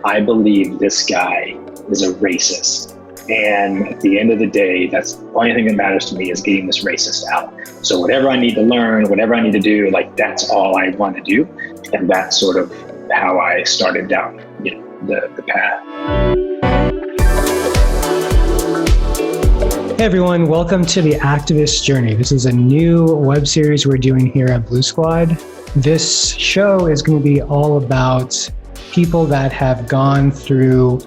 I believe this guy is a racist. And at the end of the day, that's the only thing that matters to me is getting this racist out. So whatever I need to learn, whatever I need to do, like that's all I want to do. And that's sort of how I started down, the path. Hey everyone, welcome to the Activist Journey. This is a new web series we're doing here at Blue Squad. This show is going to be all about people that have gone through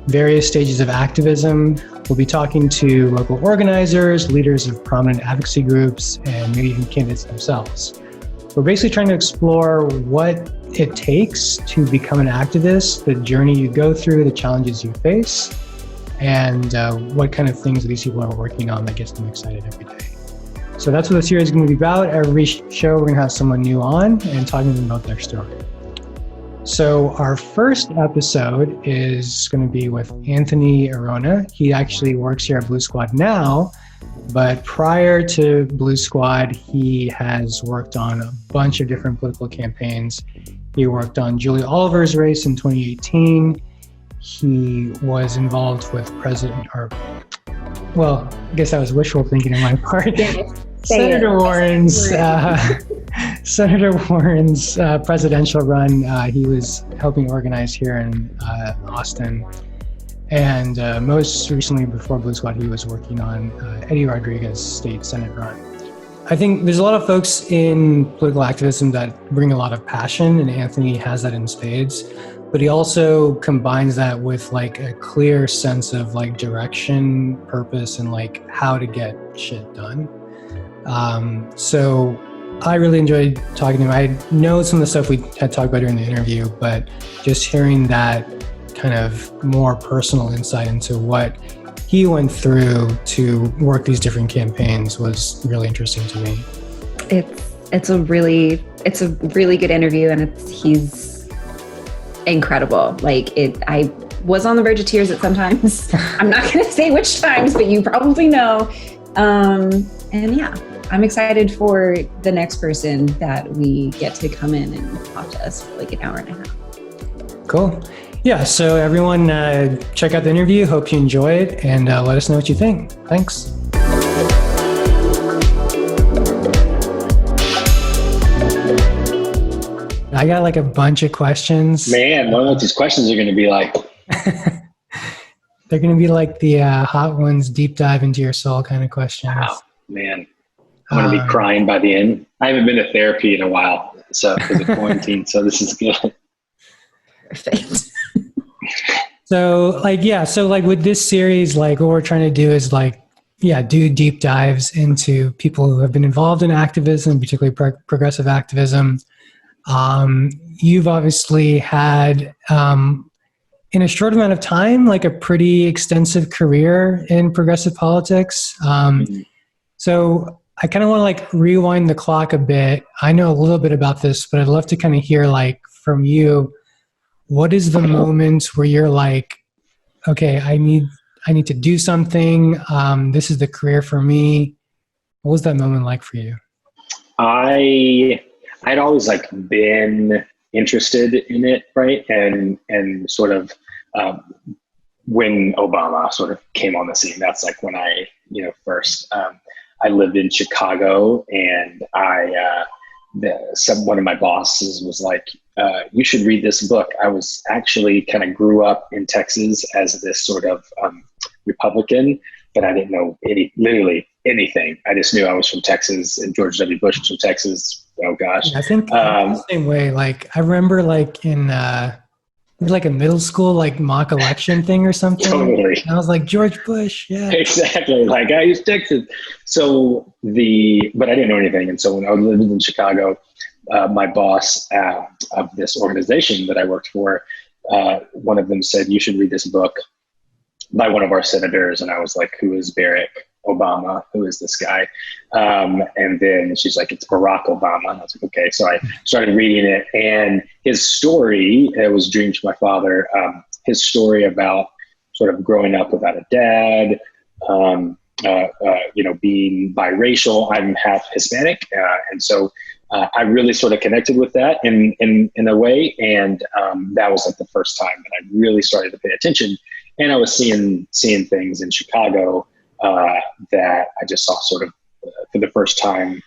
various stages of activism. We'll be talking to local organizers, leaders of prominent advocacy groups, and maybe even candidates themselves. We're basically trying to explore what it takes to become an activist, the journey you go through, the challenges you face, and what kind of things these people are working on that gets them excited every day. So that's what the series is going to be about. Every show, we're going to have someone new on and talking to them about their story. So our first episode is going to be with Anthony Orona. He actually works here at Blue Squad now, but prior to Blue Squad, he has worked on a bunch of different political campaigns. He worked on Julie Oliver's race in 2018. He was involved with I guess that was wishful thinking on my part. Senator Warren's presidential run. He was helping organize here in Austin. And most recently, before Blue Squad, he was working on Eddie Rodriguez's state Senate run. I think there's a lot of folks in political activism that bring a lot of passion, and Anthony has that in spades. But he also combines that with like a clear sense of like direction, purpose, and like how to get shit done. So I really enjoyed talking to him. I know some of the stuff we had talked about during the interview, but just hearing that kind of more personal insight into what he went through to work these different campaigns was really interesting to me. It's a really good interview, and he's incredible. I was on the verge of tears at some times. I'm not going to say which times, but you probably know. And yeah, I'm excited for the next person that we get to come in and talk to us for like an hour and a half. Cool. Yeah, so everyone check out the interview. Hope you enjoy it, and let us know what you think. Thanks. I got like a bunch of questions. Man, I don't know what these questions are going to be like. They're going to be like the hot ones, deep dive into your soul kind of questions. Wow, man. I'm going to be crying by the end. I haven't been to therapy in a while, so because of quarantine, so this is good. Perfect. So with this series, like what we're trying to do is do deep dives into people who have been involved in activism, particularly progressive activism. You've obviously had, in a short amount of time, like a pretty extensive career in progressive politics. So I kind of want to like rewind the clock a bit. I know a little bit about this, but I'd love to kind of hear like from you, what is the moment where you're like, okay, I need to do something. This is the career for me. What was that moment like for you? I'd always like been interested in it, right? And sort of when Obama sort of came on the scene, that's like when I, first, I lived in Chicago, and one of my bosses was like, you should read this book. I was actually kind of grew up in Texas as this sort of Republican, but I didn't know literally anything. I just knew I was from Texas, and George W. Bush was from Texas. Oh gosh. I think the same way. Like I remember like in like a middle school like mock election thing or something. Totally. And I was like, George Bush, yeah. Exactly. Like I used Texas. So but I didn't know anything. And so when I lived in Chicago, my boss of this organization that I worked for, one of them said, you should read this book by one of our senators. And I was like, who is Barack Obama? Who is this guy? And then she's like, it's Barack Obama. And I was like, okay. So I started reading it, and his story, it was Dreams from My Father, his story about sort of growing up without a dad, being biracial. I'm half Hispanic. And so I really sort of connected with that in a way. And that was like the first time that I really started to pay attention. And I was seeing things in Chicago that I just saw sort of for the first time,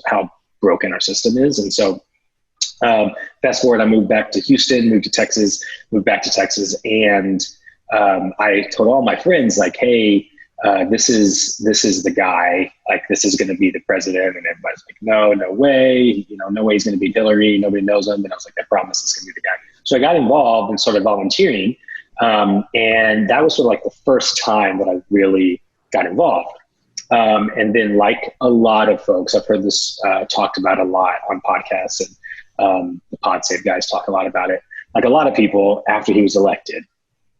how broken our system is. And so fast forward, I moved back to Houston, moved back to Texas. And I told all my friends, like, hey, this is the guy, like, this is going to be the president. And everybody's like, no way, no way he's going to be Hillary. Nobody knows him. And I was like, I promise it's going to be the guy. So I got involved in sort of volunteering. And that was sort of like the first time that I really got involved. And then, like a lot of folks, I've heard this talked about a lot on podcasts, and the Pod Save guys talk a lot about it. Like a lot of people, after he was elected,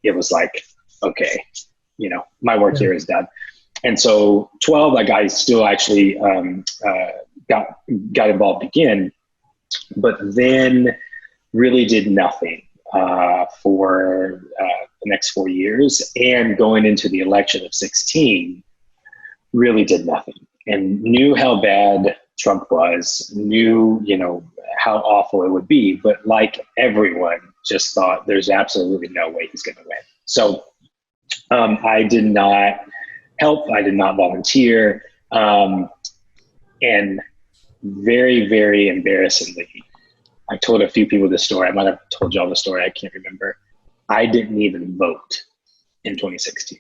it was like, okay, my work here is done. And so 12, like, I still actually got involved again, but then really did nothing for the next 4 years. And going into the election of 16, really did nothing, and knew how bad Trump was, knew, how awful it would be. But like everyone, just thought there's absolutely no way he's going to win. So I did not help. I did not volunteer. And very, very embarrassingly, I told a few people this story. I might have told y'all the story. I can't remember. I didn't even vote in 2016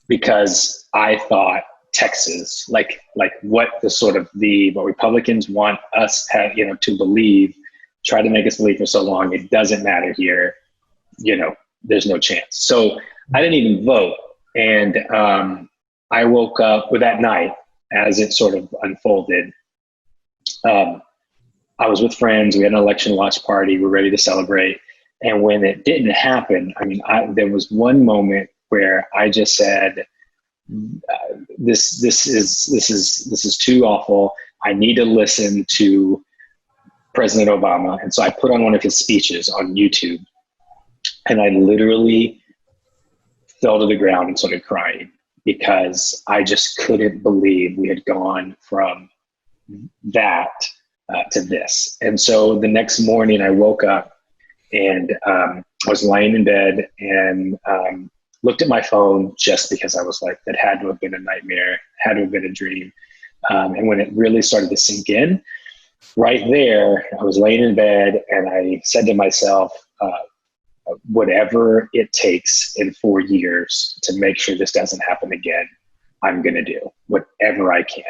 because I thought Texas, like what Republicans want us to believe, try to make us believe for so long, it doesn't matter here, there's no chance. So I didn't even vote. And I woke up with that night as it sort of unfolded. I was with friends. We had an election watch party. We're ready to celebrate. And when it didn't happen, there was one moment where I just said, this is too awful. I need to listen to President Obama. And so I put on one of his speeches on YouTube, and I literally fell to the ground and started crying because I just couldn't believe we had gone from that to this. And so the next morning I woke up and I was lying in bed and looked at my phone just because I was like, that had to have been a nightmare, had to have been a dream. And when it really started to sink in, right there, I was laying in bed and I said to myself, whatever it takes in 4 years to make sure this doesn't happen again, I'm going to do whatever I can.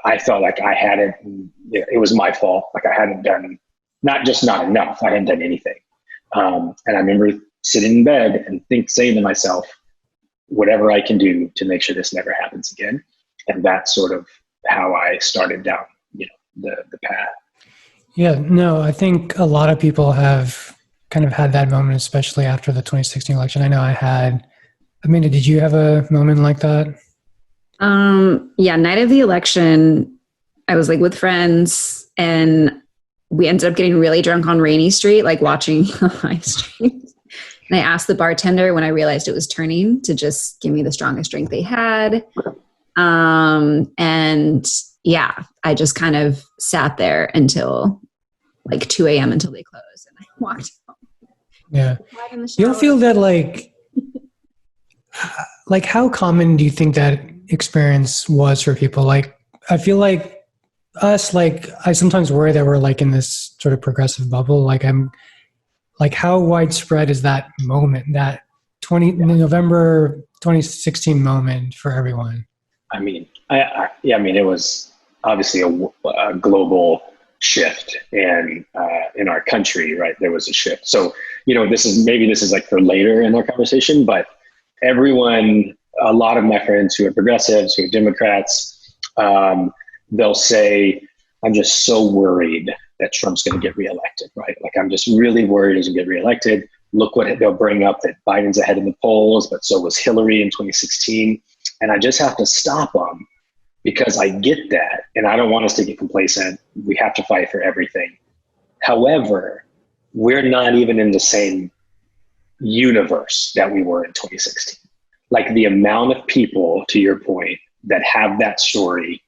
I felt like I hadn't, it was my fault. Like I hadn't done, not enough. I hadn't done anything. And I remember sitting in bed and saying to myself, whatever I can do to make sure this never happens again. And that's sort of how I started down, the path. Yeah, no, I think a lot of people have kind of had that moment, especially after the 2016 election. I know I had. Amanda, did you have a moment like that? Yeah, night of the election, I was like with friends and we ended up getting really drunk on Rainy Street, like watching the live stream. And I asked the bartender when I realized it was turning to just give me the strongest drink they had. And yeah, I just kind of sat there until like 2 a.m. until they closed, and I walked home. Yeah. You'll feel that like how common do you think that experience was for people? Like, I feel like us, like I sometimes worry that we're like in this sort of progressive bubble. Like how widespread is that moment, that November 2016 moment for everyone? I mean, it was obviously a global shift, and in our country, right, there was a shift. So, this is like for later in our conversation, but everyone, a lot of my friends who are progressives, who are Democrats, they'll say, I'm just so worried that Trump's going to get reelected, right? Like, I'm just really worried he's going to get reelected. Look what they'll bring up, that Biden's ahead in the polls, but so was Hillary in 2016. And I just have to stop them because I get that. And I don't want us to get complacent. We have to fight for everything. However, we're not even in the same universe that we were in 2016. Like the amount of people, to your point, that have that story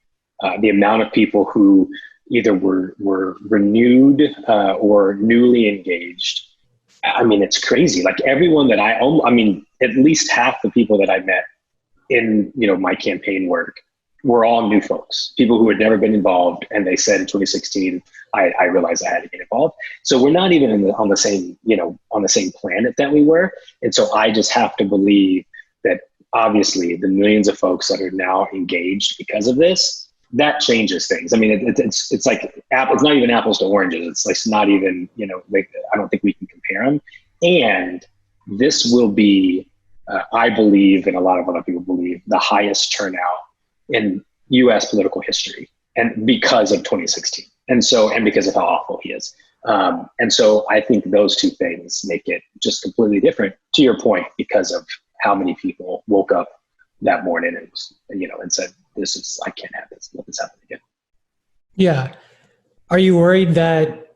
the amount of people who either were renewed or newly engaged. I mean, it's crazy. Like everyone that I mean, at least half the people that I met in, my campaign work were all new folks, people who had never been involved. And they said in 2016, I realized I had to get involved. So we're not even on the same, on the same planet that we were. And so I just have to believe that obviously the millions of folks that are now engaged because of this, that changes things. I mean, it's like, it's not even apples to oranges. It's like, not even, I don't think we can compare them. And this will be, I believe, and a lot of other people believe, the highest turnout in US political history, and because of 2016. And because of how awful he is. And so I think those two things make it just completely different, to your point, because of how many people woke up that morning and said, I can't have this, let this happen again. Yeah. Are you worried that,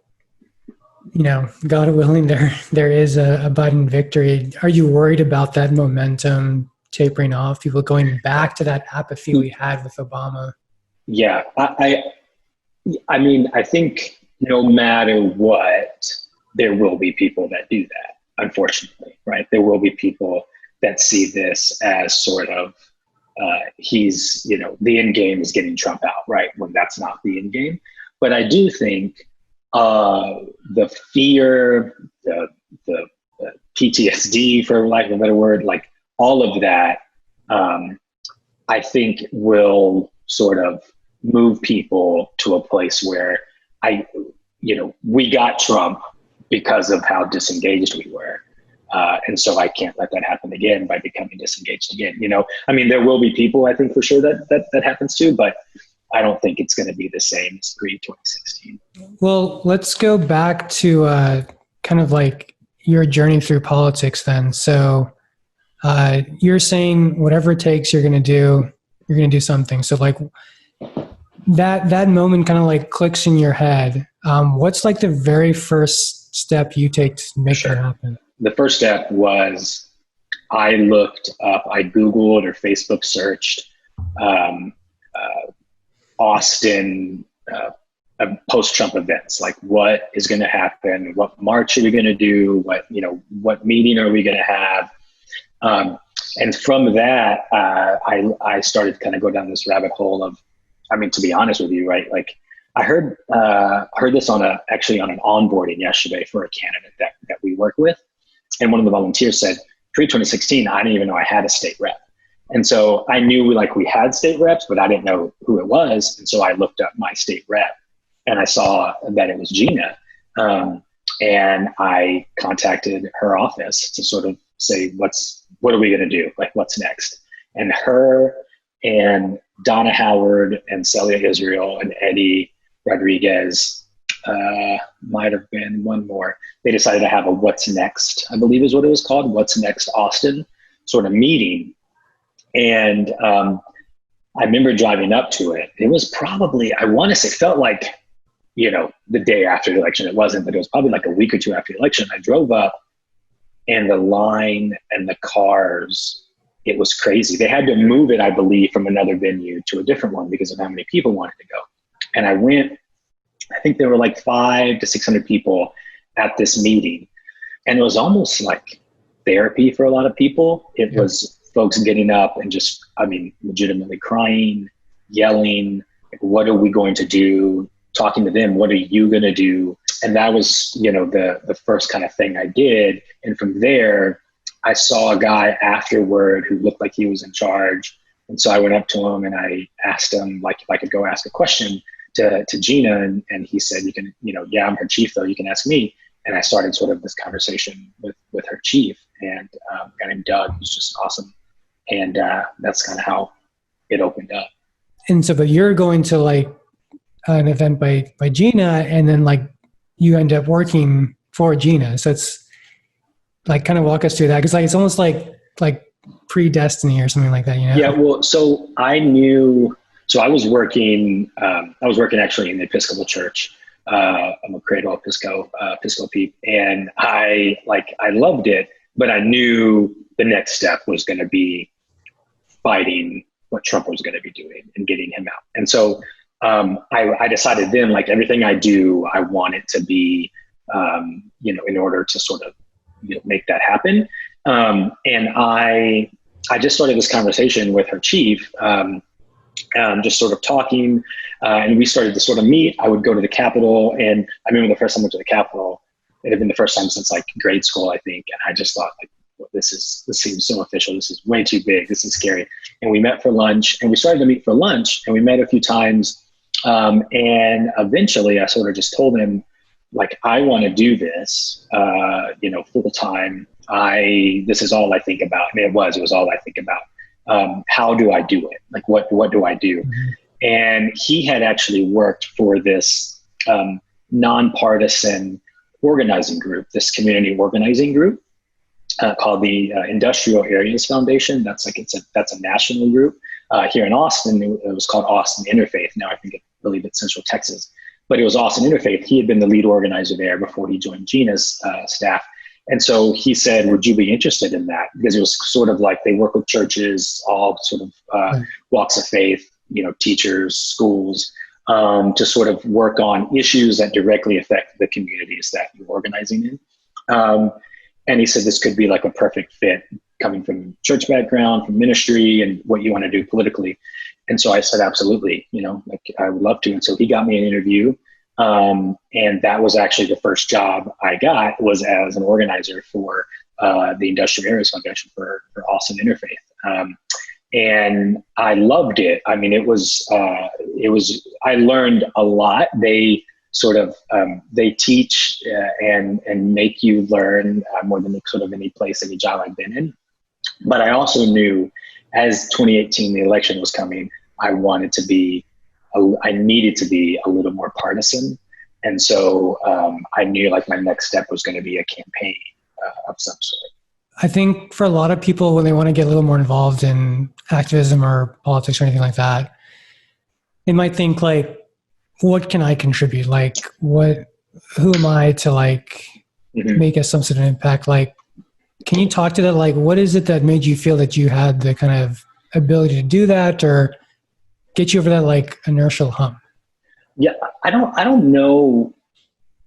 God willing, there is a Biden victory? Are you worried about that momentum tapering off, people going back to that apathy we had with Obama? Yeah. I mean, I think no matter what, there will be people that do that, unfortunately, right? There will be people that see this as sort of, he's, the end game is getting Trump out, right? When that's not the end game. But I do think the fear, the PTSD, for lack of a better word, like all of that, I think will sort of move people to a place where we got Trump because of how disengaged we were. And so I can't let that happen again by becoming disengaged again. I mean, there will be people, I think, for sure that happens to, but I don't think it's going to be the same as pre-2016. Well, let's go back to kind of like your journey through politics then. So you're saying whatever it takes, you're going to do something. So like that moment kind of like clicks in your head. What's like the very first step you take to make that happen? The first step was I Googled or Facebook searched Austin post-Trump events, like what is going to happen, what march are we going to do, what meeting are we going to have, and from that I started to kind of go down this rabbit hole of, I mean, to be honest with you, right, like I heard this actually on an onboarding yesterday for a candidate that we work with, and one of the volunteers said, pre-2016, I didn't even know I had a state rep. And so I knew like we had state reps, but I didn't know who it was. And so I looked up my state rep and I saw that it was Gina. And I contacted her office to sort of say, what are we going to do? Like, what's next? And her and Donna Howard and Celia Israel and Eddie Rodriguez, might have been one more. They decided to have a What's Next, I believe is what it was called, What's Next Austin sort of meeting. And I remember driving up to it. It was probably, I want to say, felt like, the day after the election. It wasn't, but it was probably like a week or two after the election. I drove up and the line and the cars, it was crazy. They had to move it, I believe, from another venue to a different one because of how many people wanted to go. And I went, I think there were like 500 to 600 people at this meeting. And it was almost like therapy for a lot of people. It was folks getting up and just, I mean, legitimately crying, yelling, like, what are we going to do? Talking to them, what are you going to do? And that was, the first kind of thing I did. And from there, I saw a guy afterward who looked like he was in charge. And so I went up to him and I asked him, like, if I could go ask a question to Gina. And he said, you can, yeah, I'm her chief though, you can ask me. And I started sort of this conversation with her chief, and a guy named Doug, who's just awesome. And that's kind of how it opened up. And so, but you're going to like an event by Gina, and then like you end up working for Gina. So it's like, kind of walk us through that. Cause like, it's almost like predestiny or something like that, Yeah. Well, so I was working actually in the Episcopal Church. I'm a Credo Episcopi, and I loved it, but I knew the next step was going to be fighting what Trump was going to be doing and getting him out. And so I decided then, like everything I do, I want it to be, in order to sort of make that happen. And I just started this conversation with her chief, just sort of talking, and we started to sort of meet. I would go to the Capitol, and I remember the first time I went to the Capitol, it had been the first time since like grade school, I think. And I just thought, like, well, this seems so official. This is way too big. This is scary. And we met for lunch, and we started to meet for lunch, and we met a few times. And eventually I sort of just told him, like, I want to do this, full time. This is all I think about. I mean, it was all I think about. How do I do it? Like, what do I do? Mm-hmm. And he had actually worked for this nonpartisan organizing group, this community organizing group called the Industrial Areas Foundation. That's a national group. Here in Austin, it was called Austin Interfaith. Now I believe it's Central Texas, but it was Austin Interfaith. He had been the lead organizer there before he joined Gina's staff. And so he said, would you be interested in that? Because it was sort of like they work with churches, all sort of walks of faith, teachers, schools, to sort of work on issues that directly affect the communities that you're organizing in. And he said this could be like a perfect fit, coming from church background, from ministry, and what you want to do politically. And so I said, absolutely, I would love to. And so he got me an interview. And that was actually the first job I got, was as an organizer for the Industrial Areas Foundation for Austin Interfaith. And I loved it. I mean, I learned a lot. They sort of, they teach and make you learn more than sort of any job I've been in. But I also knew, as 2018, the election was coming, I needed to be a little more partisan. And so I knew like my next step was going to be a campaign of some sort. I think for a lot of people, when they want to get a little more involved in activism or politics or anything like that, they might think like, what can I contribute? Like, who am I to like make some sort of impact? Like, can you talk to that? Like, what is it that made you feel that you had the kind of ability to do that, or get you over that like inertial hump? Yeah, I don't know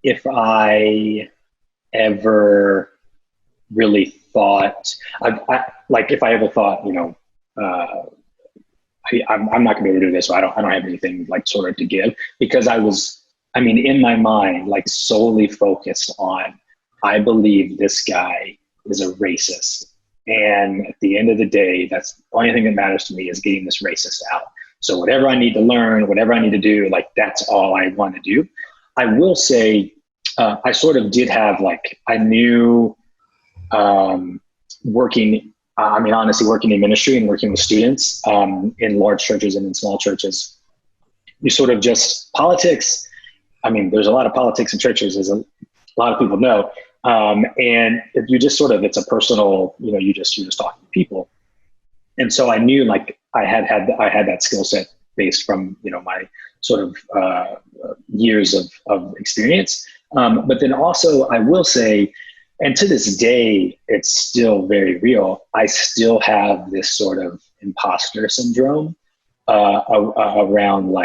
if I ever really thought, if I ever thought, I'm not gonna be able to do this, so I don't have anything like sort of to give, because in my mind, like solely focused on, I believe this guy is a racist. And at the end of the day, that's the only thing that matters to me, is getting this racist out. So whatever I need to learn, whatever I need to do, like that's all I want to do. I will say, I sort of did have I knew working in ministry and working with students in large churches and in small churches, you sort of just politics. I mean, there's a lot of politics in churches, as a lot of people know. And if you just it's a personal, you're just talking to people. And so I knew I had that skill set based from, my sort of years of experience. But then also I will say, and to this day, it's still very real, I still have this sort of imposter syndrome around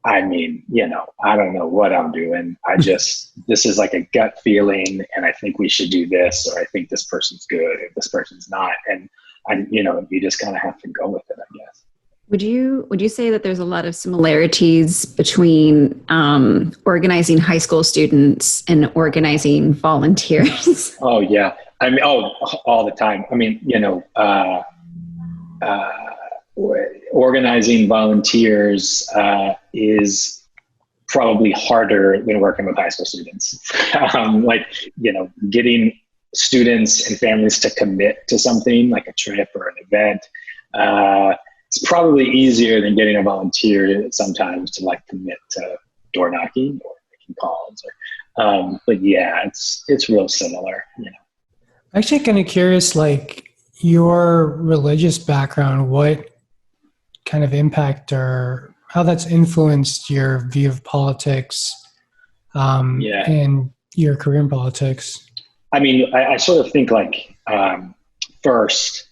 I don't know what I'm doing. This is like a gut feeling, and I think we should do this, or I think this person's good, or this person's not. And you just kind of have to go with it, I guess. Would you say that there's a lot of similarities between organizing high school students and organizing volunteers? Oh yeah, all the time. Organizing volunteers is probably harder than working with high school students. Getting students and families to commit to something like a trip or an event. It's probably easier than getting a volunteer sometimes to commit to door knocking or making calls. But yeah, it's real similar. Actually, kind of curious, your religious background, what kind of impact or how that's influenced your view of politics and your career in politics? I sort of think first,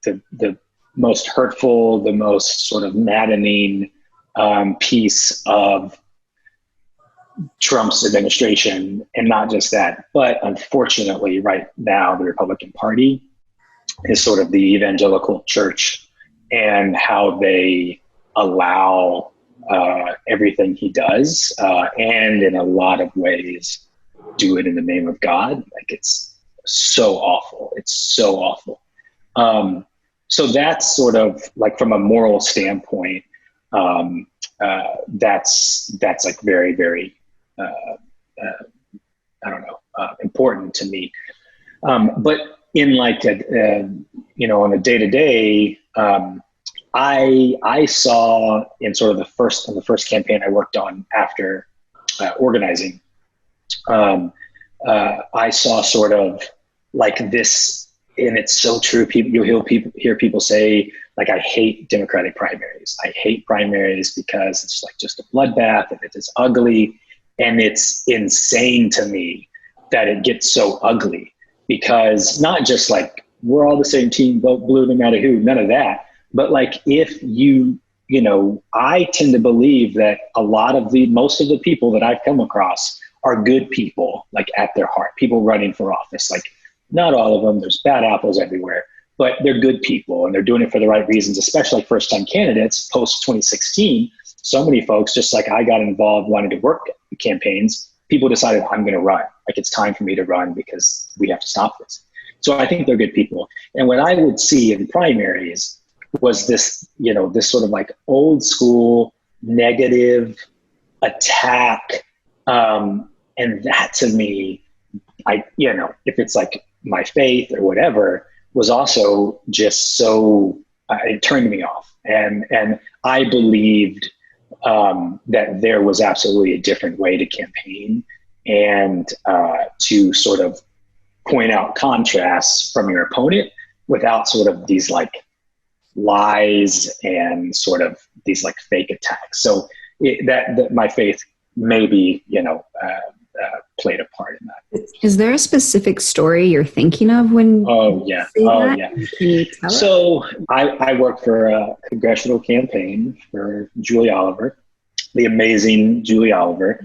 the most hurtful, the most sort of maddening piece of Trump's administration. And not just that, but unfortunately right now, the Republican Party is sort of the evangelical church, and how they allow everything he does, and in a lot of ways do it in the name of God. Like, it's so awful. It's so awful. So that's sort of like, from a moral standpoint, that's like very, very, I don't know, important to me. But in like, on a day-to-day, I saw in sort of the first campaign I worked on after organizing, I saw sort of like this, and it's so true. You'll hear people say, like, I hate Democratic primaries. I hate primaries because it's like just a bloodbath, and it's ugly. And it's insane to me that it gets so ugly, because not just like we're all the same team, vote blue no matter who, none of that. But like, if I tend to believe that most of the people that I've come across are good people, like at their heart, people running for office. Like, not all of them, there's bad apples everywhere, but they're good people and they're doing it for the right reasons, especially first-time candidates post 2016. So many folks, just like I got involved wanting to work campaigns, people decided, I'm going to run. Like, it's time for me to run because we have to stop this. So I think they're good people. And what I would see in primaries was this, this sort of like old school negative attack. And that, to me, if it's like my faith or whatever, was also just so, it turned me off. And I believed that there was absolutely a different way to campaign, and to sort of point out contrasts from your opponent without sort of these like lies and sort of these like fake attacks. So that my faith maybe, played a part in that. Is there a specific story you're thinking of when? Oh yeah. Can you tell us? So I worked for a congressional campaign for Julie Oliver, the amazing Julie Oliver.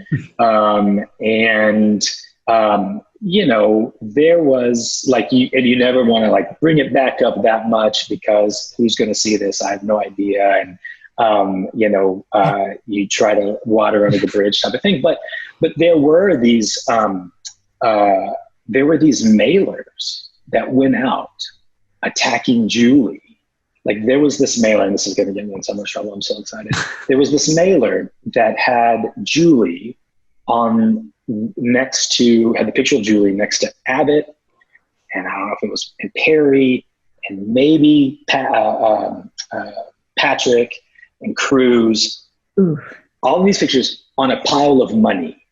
There was like, you never want to like bring it back up that much, because who's going to see this? I have no idea. And, you try to water under the bridge type of thing. But there were these mailers that went out attacking Julie. Like, there was this mailer, and this is going to get me in so much trouble. I'm so excited. There was this mailer that had Julie had the picture of Julie next to Abbott, and I don't know if it was and Perry, and maybe Patrick and Cruz. Ooh. All of these pictures on a pile of money,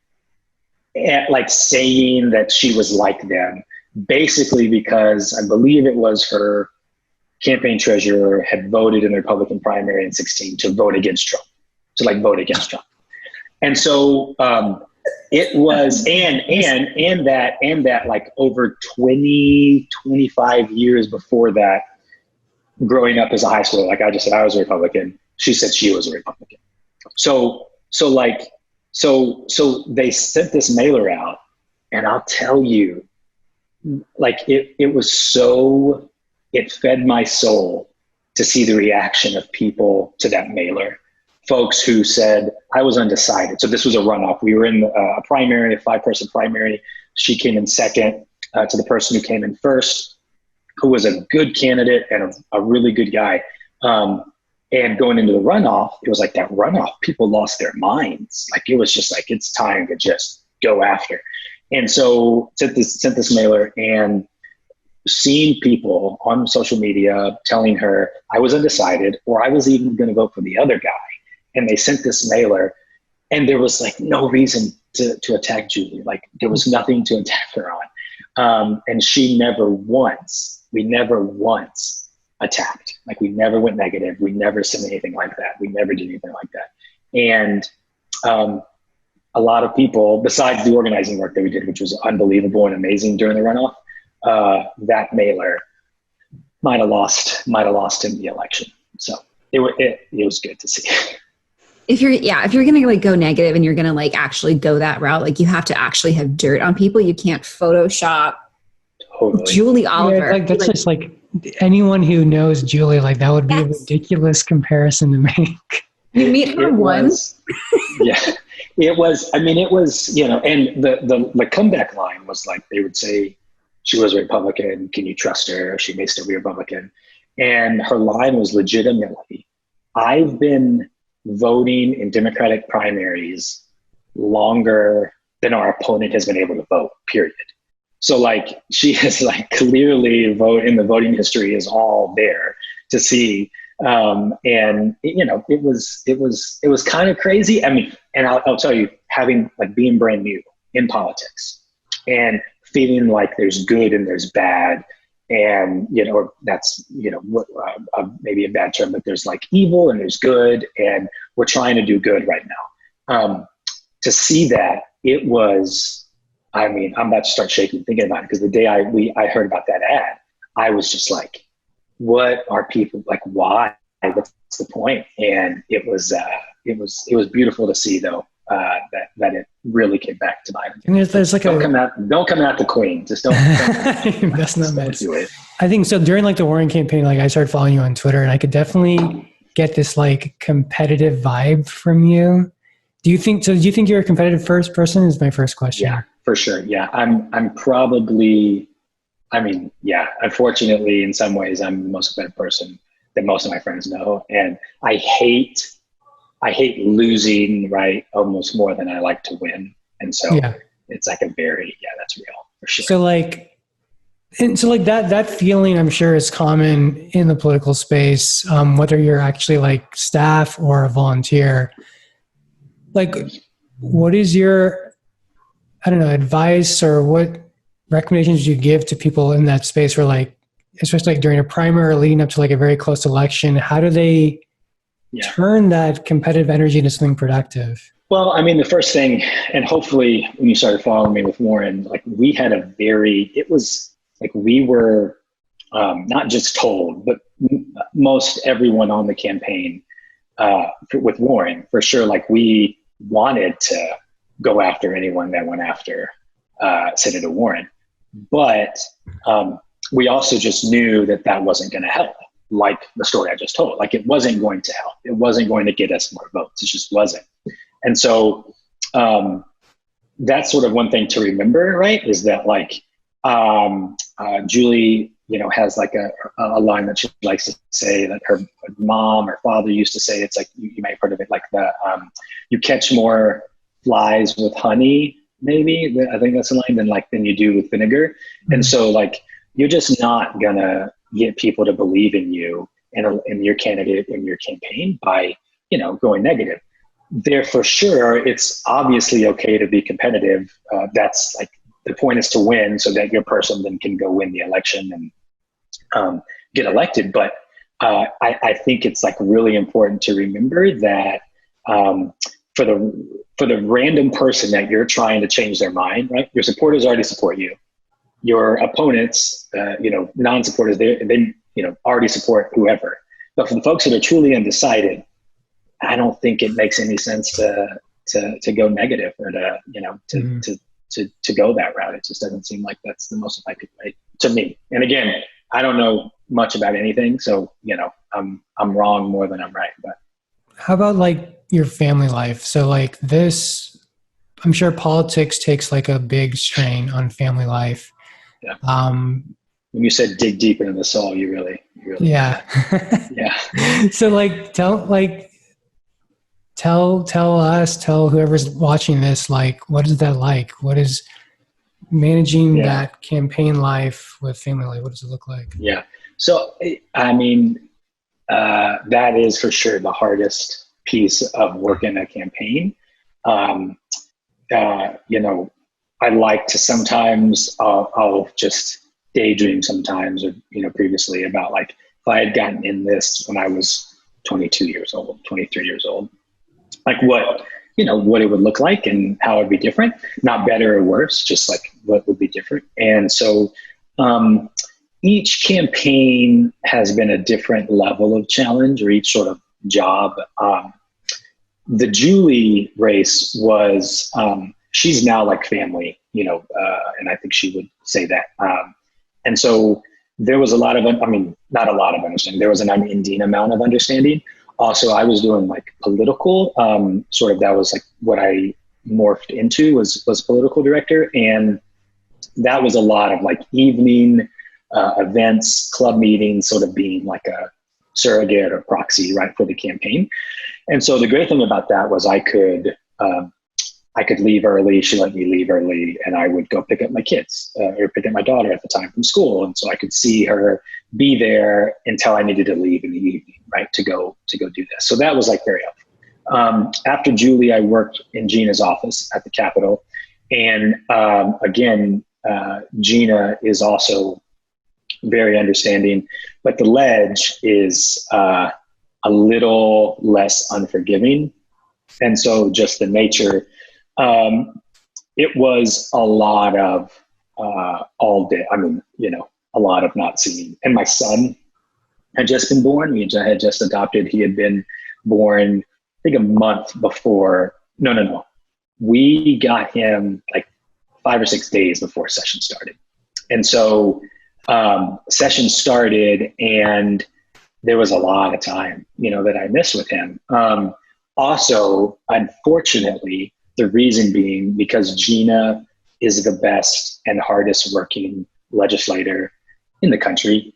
and like saying that she was like them, basically because I believe it was her campaign treasurer had voted in the Republican primary in 16 to vote against Trump, And so it was, and that like over 25 years before that, growing up as a high schooler, like I just said, I was a Republican. She said she was a Republican. So they sent this mailer out, and I'll tell you, like it fed my soul to see the reaction of people to that mailer. Folks who said, I was undecided. So this was a runoff. We were in a primary, a 5-person primary. She came in second to the person who came in first, who was a good candidate and a really good guy. And going into the runoff, it was like that runoff, people lost their minds. Like, it was just like, it's time to just go after. And so sent this mailer, and seeing people on social media telling her I was undecided, or I was even going to vote for the other guy. And they sent this mailer, and there was like no reason to attack Julie. Like, there was nothing to attack her on. And we never once attacked. Like, we never went negative. We never said anything like that. We never did anything like that. And a lot of people, besides the organizing work that we did, which was unbelievable and amazing during the runoff, that mailer might have lost him the election. So it was good to see. If you're going to like go negative and you're going to like actually go that route, like you have to actually have dirt on people. You can't Photoshop Julie Oliver. Yeah, like that's just like anyone who knows Julie, like that would be a ridiculous comparison to make. You meet her once. Yeah, it was. I mean, it was, you know, and the comeback line was like, they would say she was a Republican. Can you trust her? She may still be a Republican. And her line was legitimately, I've been voting in Democratic primaries longer than our opponent has been able to vote, period. So like she is like clearly in the voting history is all there to see. And you know, it was kind of crazy. I mean, and I'll tell you, being brand new in politics and feeling like there's good and there's bad, and, you know, or that's, you know, maybe a bad term, but there's like evil and there's good, and we're trying to do good right now. To see that, it was, I mean, I'm about to start shaking thinking about it, because the day I heard about that ad, I was just like, what are people like? Why? What's the point? And it was beautiful to see, though, that it really came back to mind. And there's like don't come out the queen. Just don't. That's not nice. Do it. I think so. During like the Warren campaign, like I started following you on Twitter, and I could definitely get this like competitive vibe from you. Do you think you're a competitive first person? Is my first question. Yeah, for sure. Yeah, I'm probably. I mean, yeah. Unfortunately, in some ways, I'm the most competitive person that most of my friends know, and I hate losing, right, almost more than I like to win. And so it's like that's real for sure. So like that feeling, I'm sure, is common in the political space, whether you're actually like staff or a volunteer. Like, what is your, I don't know, advice, or what recommendations do you give to people in that space where, like, especially like during a primary or leading up to like a very close election, how do they turn that competitive energy into something productive? Well, I mean, the first thing, and hopefully when you started following me with Warren, like we had it was like we were not just told, but most everyone on the campaign with Warren, for sure, like we wanted to go after anyone that went after Senator Warren. But we also just knew that wasn't going to help. Like the story I just told, like it wasn't going to help. It wasn't going to get us more votes. It just wasn't. And so that's sort of one thing to remember, right? Is that like Julie, you know, has like a line that she likes to say that her mom or father used to say. It's like, you might have heard of it, like you catch more flies with honey, maybe. I think that's a line, than you do with vinegar. Mm-hmm. And so like, you're just not gonna get people to believe in you and in your candidate in your campaign by, you know, going negative. There, for sure, it's obviously okay to be competitive. That's like, the point is to win so that your person then can go win the election and get elected. But I think it's like really important to remember that for the random person that you're trying to change their mind, right? Your supporters already support you. Your opponents, you know, non-supporters, they you know, already support whoever. But for the folks that are truly undecided, I don't think it makes any sense to go negative or to, you know, to go that route. It just doesn't seem like that's the most effective way to me. And again, I don't know much about anything, so, you know, I'm wrong more than I'm right. But how about like your family life? So like this, I'm sure politics takes like a big strain on family life. Yeah. When you said dig deep into the soul, you really yeah. Yeah. So like tell whoever's watching this, like, what is that like? What is managing that campaign life with family life? What does it look like? Yeah. So, I mean, that is for sure the hardest piece of working a campaign. You know, I like to sometimes, I'll just daydream sometimes, or, you know, previously about like, if I had gotten in this when I was 22 years old, 23 years old, like what it would look like and how it would be different, not better or worse, just like what would be different. And so, each campaign has been a different level of challenge, or each sort of job. The Julie race was, she's now like family, and I think she would say that. And so there was a lot of, not a lot of understanding. There was an Indian amount of understanding. Also, I was doing like political, that was like what I morphed into was political director. And that was a lot of like evening events, club meetings, sort of being like a surrogate or proxy, right, for the campaign. And so the great thing about that was I could leave early. She let me leave early, and I would go pick up my kids or pick up my daughter at the time from school. And so I could see her, be there until I needed to leave in the evening, right, to go do this. So that was like very helpful. After Julie, I worked in Gina's office at the Capitol. And again, Gina is also very understanding, but the ledge is a little less unforgiving. And so just the nature, it was a lot of all day. A lot of not seeing. And my son had just been born. We had just adopted. He had been born, I think, a month before. No. We got him like 5 or 6 days before session started. And so session started, and there was a lot of time, that I missed with him. Also, unfortunately, the reason being because Gina is the best and hardest working legislator in the country.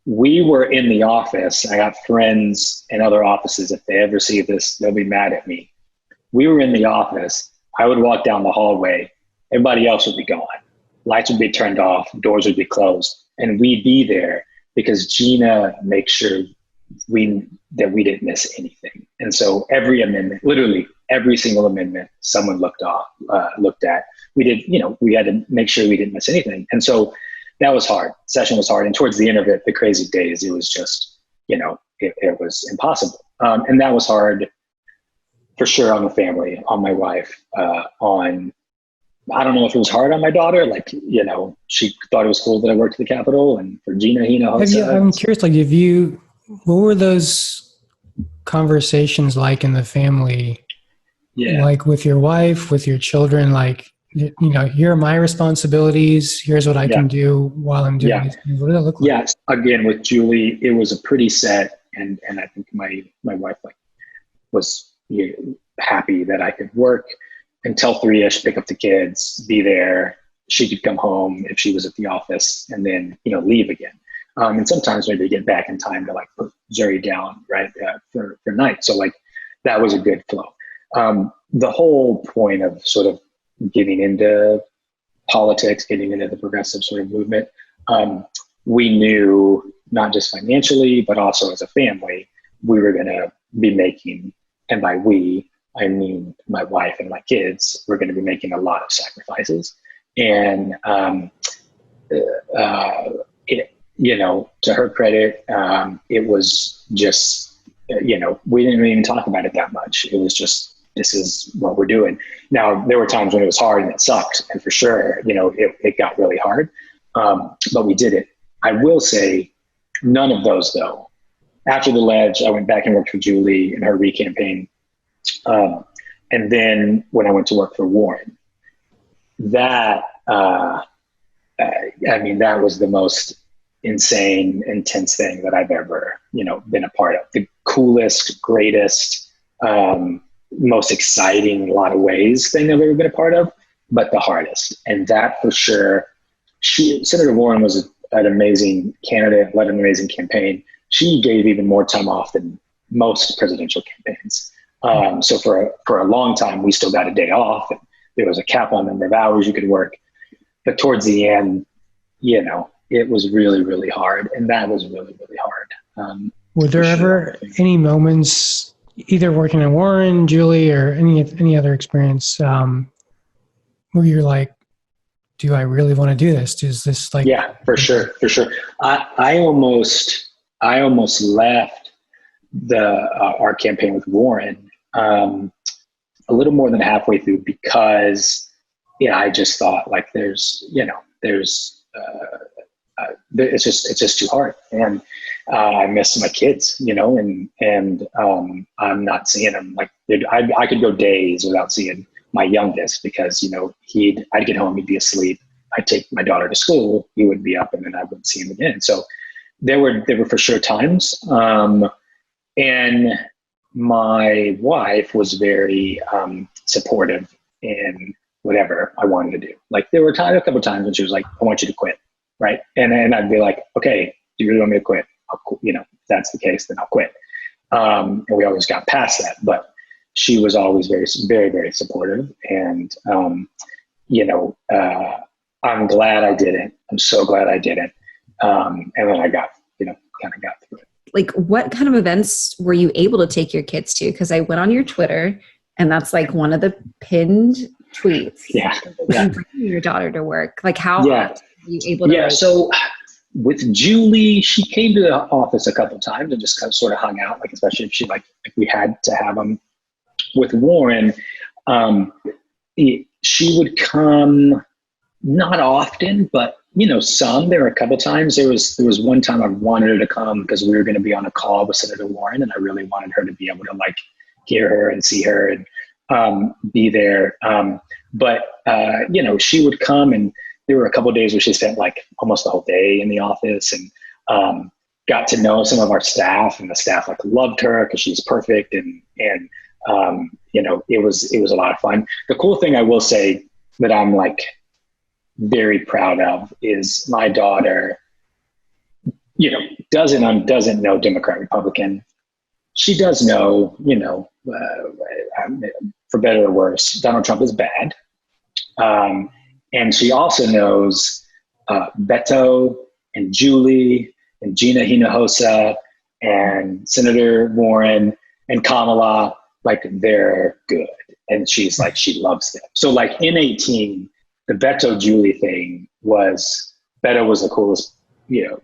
We were in the office. I got friends in other offices. If they ever see this, they'll be mad at me. We were in the office. I would walk down the hallway. Everybody else would be gone. Lights would be turned off. Doors would be closed. And we'd be there because Gina makes sure that we didn't miss anything. And so every amendment, literally every single amendment, someone looked at. We did, we had to make sure we didn't miss anything. And so that was hard. Session was hard. And towards the end of it, the crazy days, it was just, it was impossible. And that was hard for sure on the family, on my wife, I don't know if it was hard on my daughter. She thought it was cool that I worked at the Capitol, and for Gina, I'm curious, what were those conversations like in the family? Yeah. Like with your wife, with your children, here are my responsibilities. Here's what I can do while I'm doing these things. What did that look like? Yes. Again, with Julie, it was a pretty set, and I think my wife was happy that I could work until 3-ish, pick up the kids, be there. She could come home if she was at the office, and then, leave again. And sometimes maybe get back in time to put Zuri down, right, for night. So that was a good flow. The whole point of sort of getting into politics, getting into the progressive sort of movement, we knew not just financially, but also as a family, we were going to be making, and by we, I mean my wife and my kids, were going to be making a lot of sacrifices. And, to her credit, it was just, we didn't even talk about it that much. It was just, this is what we're doing. Now, there were times when it was hard and it sucked. And for sure, it got really hard. But we did it. I will say none of those though. After the ledge, I went back and worked for Julie in her re-campaign. And then when I went to work for Warren, that was the most insane, intense thing that I've ever, been a part of. The coolest, greatest, most exciting in a lot of ways thing I've ever been a part of, but the hardest. And that for sure, Senator Warren was an amazing candidate, led an amazing campaign. She gave even more time off than most presidential campaigns. So for a long time, we still got a day off. And there was a cap on the number of hours you could work. But towards the end, it was really, really hard. And that was really, really hard. Were there ever any moments, either working in Warren, Julie, or any other experience, where you're like, do I really want to do this? Is this Yeah, for sure. I almost left our campaign with Warren a little more than halfway through it's just too hard. And I miss my kids, and I'm not seeing them. Like I could go days without seeing my youngest because, I'd get home, he'd be asleep. I'd take my daughter to school, he would be up, and then I wouldn't see him again. So there were for sure times. And my wife was very supportive in whatever I wanted to do. Like there were a couple of times when she was like, I want you to quit. Right. And I'd be like, okay, do you really want me to quit? If that's the case, then I'll quit. And we always got past that, but she was always very, very, very supportive. And, I'm glad I didn't. I'm so glad I didn't. And then I got, kind of got through it. Like what kind of events were you able to take your kids to? Because I went on your Twitter and that's like one of the pinned tweets. Yeah. Bringing your daughter to work. Like how were you able to? Yeah. So with Julie, she came to the office a couple of times and just kind of sort of hung out, like, especially if if we had to have them. With Warren, she would come not often, but some. There were a couple times. There was one time I wanted her to come because we were going to be on a call with Senator Warren, and I really wanted her to be able to like hear her and see her and be there. But she would come, and there were a couple of days where she spent like almost the whole day in the office, and got to know some of our staff, and the staff like loved her because she's perfect, and it was a lot of fun. The cool thing I will say that I'm like very proud of is my daughter, doesn't know Democrat, Republican. She does know, for better or worse, Donald Trump is bad. And she also knows Beto and Julie and Gina Hinojosa and Senator Warren and Kamala, like they're good. And she's like, she loves them. So like in 18, the Beto Julie thing Beto was the coolest,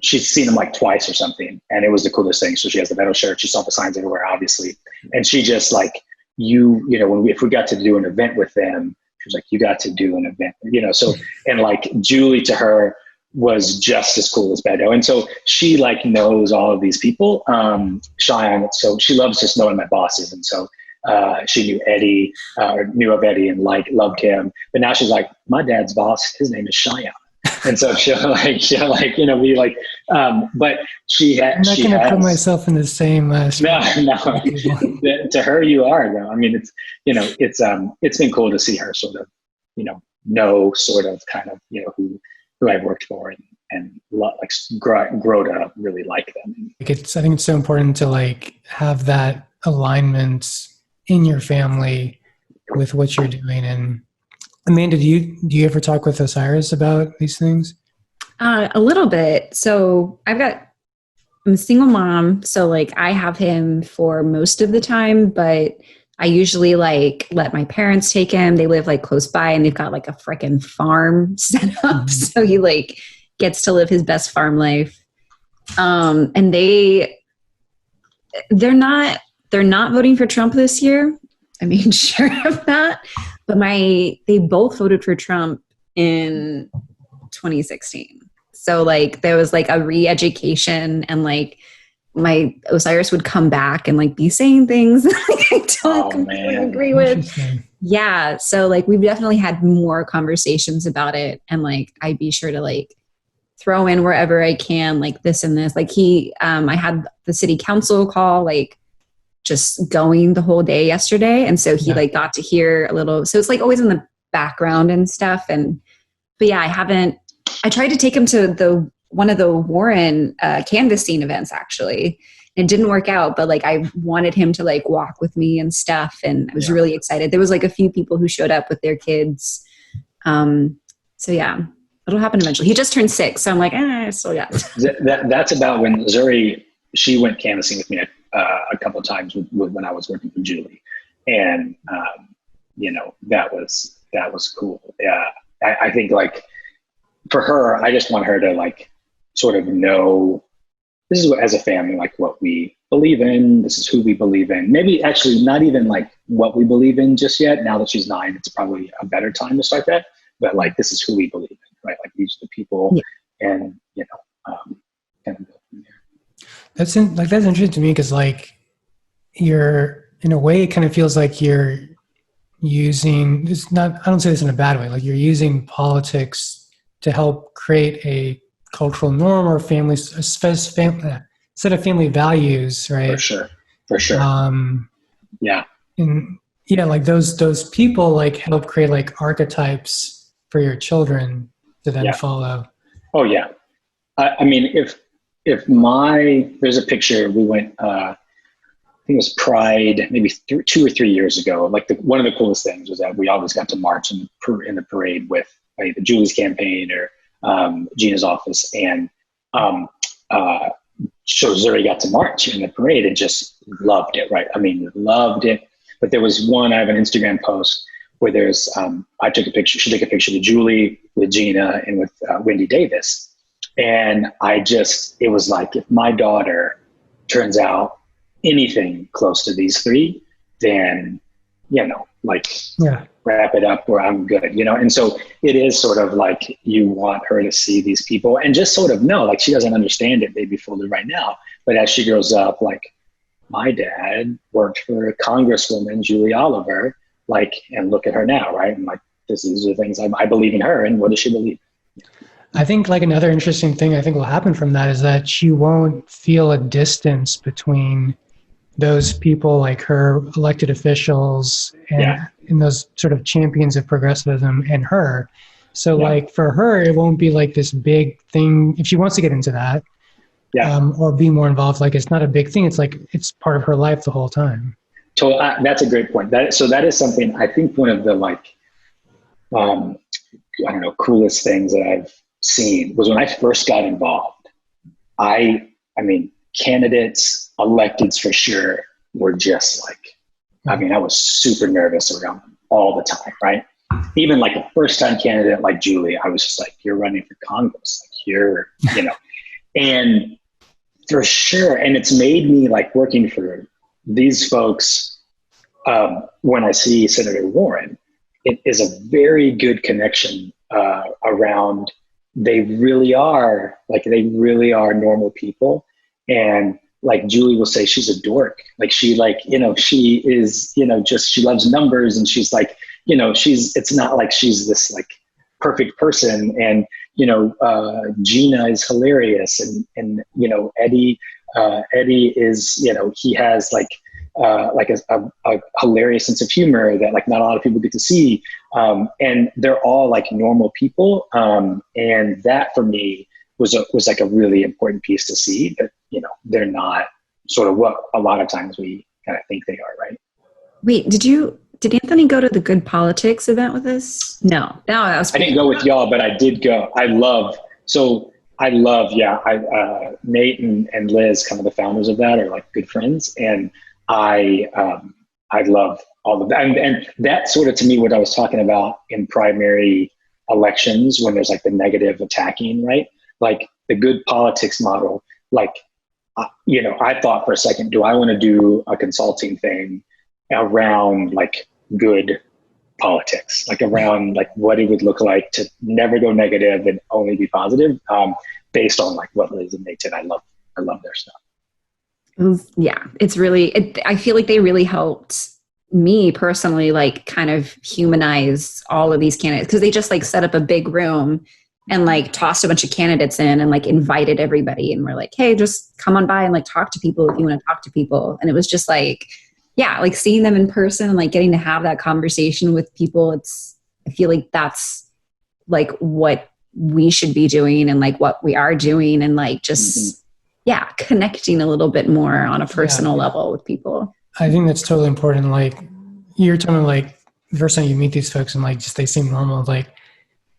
she'd seen him like twice or something, and it was the coolest thing. So she has the Beto shirt. She saw the signs everywhere, obviously. And she just like, if we got to do an event with them, she was like, you got to do an event, so, and like Julie to her was just as cool as Beto. And so she like knows all of these people, Cheyenne. So she loves just knowing my bosses. And so she knew Eddie, knew of Eddie and loved him. But now she's like, my dad's boss, his name is Cheyenne. And so she'll be like, but I'm not going to put myself in the same. No. To her, you are though. I mean, it's been cool to see her sort of, know sort of kind of, who I've worked for and like grow to really like them. I think it's so important to like have that alignment in your family with what you're doing. And Amanda, do you ever talk with Osiris about these things? A little bit. So I'm a single mom. So like I have him for most of the time, but I usually like let my parents take him. They live like close by and they've got like a freaking farm set up. So he like gets to live his best farm life. And they're not voting for Trump this year. I mean, sure of that, but they both voted for Trump in 2016. So like there was like a re-education, and like my Osiris would come back and like be saying things like I don't completely agree with. Yeah. So like we've definitely had more conversations about it, and like I'd be sure to like throw in wherever I can, like this and this. Like I had the city council call, like just going the whole day yesterday. And so he like got to hear a little, so it's like always in the background and stuff. But yeah, I tried to take him to one of the Warren canvassing events actually. It didn't work out, but like I wanted him to like walk with me and stuff. And I was really excited. There was like a few people who showed up with their kids. So yeah, it'll happen eventually. He just turned 6. So I'm like, so yeah. That's about when Zuri, she went canvassing with me a couple of times when I was working for Julie. And, that was cool. I think like for her, I just want her to like sort of know this is what, as a family, like what we believe in. This is who we believe in. Maybe actually not even like what we believe in just yet. Now that she's 9, it's probably a better time to start that. But like, this is who we believe in, right? Like these are the people, and that's interesting to me because like you're in a way it kind of feels like you're using it's not I don't say this in a bad way, like you're using politics to help create a cultural norm or set of family values, For right? sure. For sure. Yeah. And yeah, like those people like help create like archetypes for your children to then follow. Oh yeah. I mean, if there's a picture we went, I think it was Pride, maybe 2 or 3 years ago. Like one of the coolest things was that we always got to march in the parade with like the Julie's campaign or Gina's office, and so Zuri got to march in the parade and just loved it, right? I mean, loved it. But there was one, I have an Instagram post where there's, she took a picture with Julie, with Gina, and with Wendy Davis. And it was like, if my daughter turns out anything close to these three, then, wrap it up where I'm good, And so it is sort of like you want her to see these people and just sort of know, like she doesn't understand it maybe fully right now, but as she grows up, like my dad worked for Congresswoman Julie Oliver, and look at her now, right? And like, these are things I believe in her, and what does she believe? I think like another interesting thing I think will happen from that is that she won't feel a distance between those people like her elected officials and those sort of champions of progressivism and her. So like for her, it won't be like this big thing if she wants to get into that or be more involved. Like it's not a big thing. It's like it's part of her life the whole time. So that's a great point. That is something I think one of the coolest things that I've seen was when I first got involved. I mean, candidates, electeds for sure, were just I was super nervous around them all the time, right? Even like a first-time candidate like Julie, I was just like, you're running for Congress, and for sure. And it's made me like working for these folks. When I see Senator Warren, it is a very good connection around. They really are normal people. And like Julie will say, she's a dork. Like she is, she loves numbers, and she's like, it's not like she's this like perfect person. And, Gina is hilarious. And Eddie is, he has a hilarious sense of humor that like not a lot of people get to see. And they're all like normal people. And that for me was like a really important piece to see that, they're not sort of what a lot of times we kind of think they are, right? Wait, did Anthony go to the Good Politics event with us? No, that was. I didn't go with y'all, but I did go. Nate and Liz, kind of the founders of that, are like good friends. And I love all of that. And that sort of, to me, what I was talking about in primary elections, when there's like the negative attacking, right? Like the Good Politics model, I thought for a second, do I want to do a consulting thing around like good politics, like around like what it would look like to never go negative and only be positive, based on like what Liz and Nate did. I love their stuff. Yeah, it's really, I feel like they really helped me personally, like kind of humanize all of these candidates, because they just like set up a big room and like tossed a bunch of candidates in and like invited everybody. And we're like, hey, just come on by and like talk to people if you want to talk to people. And it was just like, like seeing them in person and like getting to have that conversation with people. I feel like that's like what we should be doing and like what we are doing, and like just, connecting a little bit more on a personal level with people. I think that's totally important. Like you're talking like the first time you meet these folks and like just they seem normal. Like,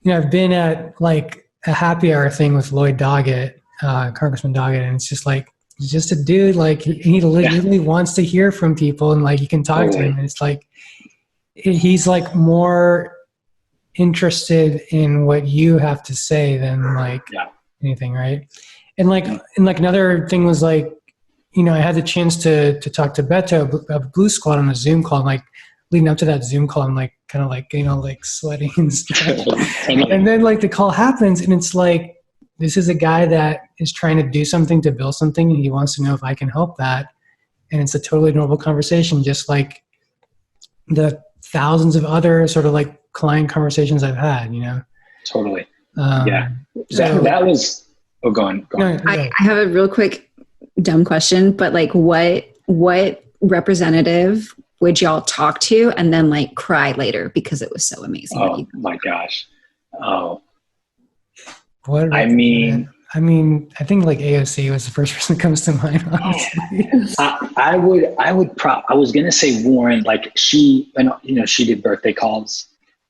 I've been at like a happy hour thing with Lloyd Doggett, Congressman Doggett, and it's just like, he's just a dude, like he literally wants to hear from people, and like you can talk to him, and it's like he's like more interested in what you have to say than like anything, right? And like another thing was like, I had the chance to talk to Beto of Blue Squad on a Zoom call, and like leading up to that Zoom call, I'm like kind of like, like sweating and stuff. And then like the call happens, and it's like, this is a guy that is trying to do something to build something, and he wants to know if I can help that. And it's a totally normal conversation, just like the thousands of other sort of like client conversations I've had, you know? Totally. So, that was, go on. No, I have a real quick dumb question, but like what representative would y'all talk to and then like cry later because it was so amazing? Oh my gosh. Oh, what I mean, I think like AOC was the first person that comes to mind, honestly. I was going to say Warren, like she did birthday calls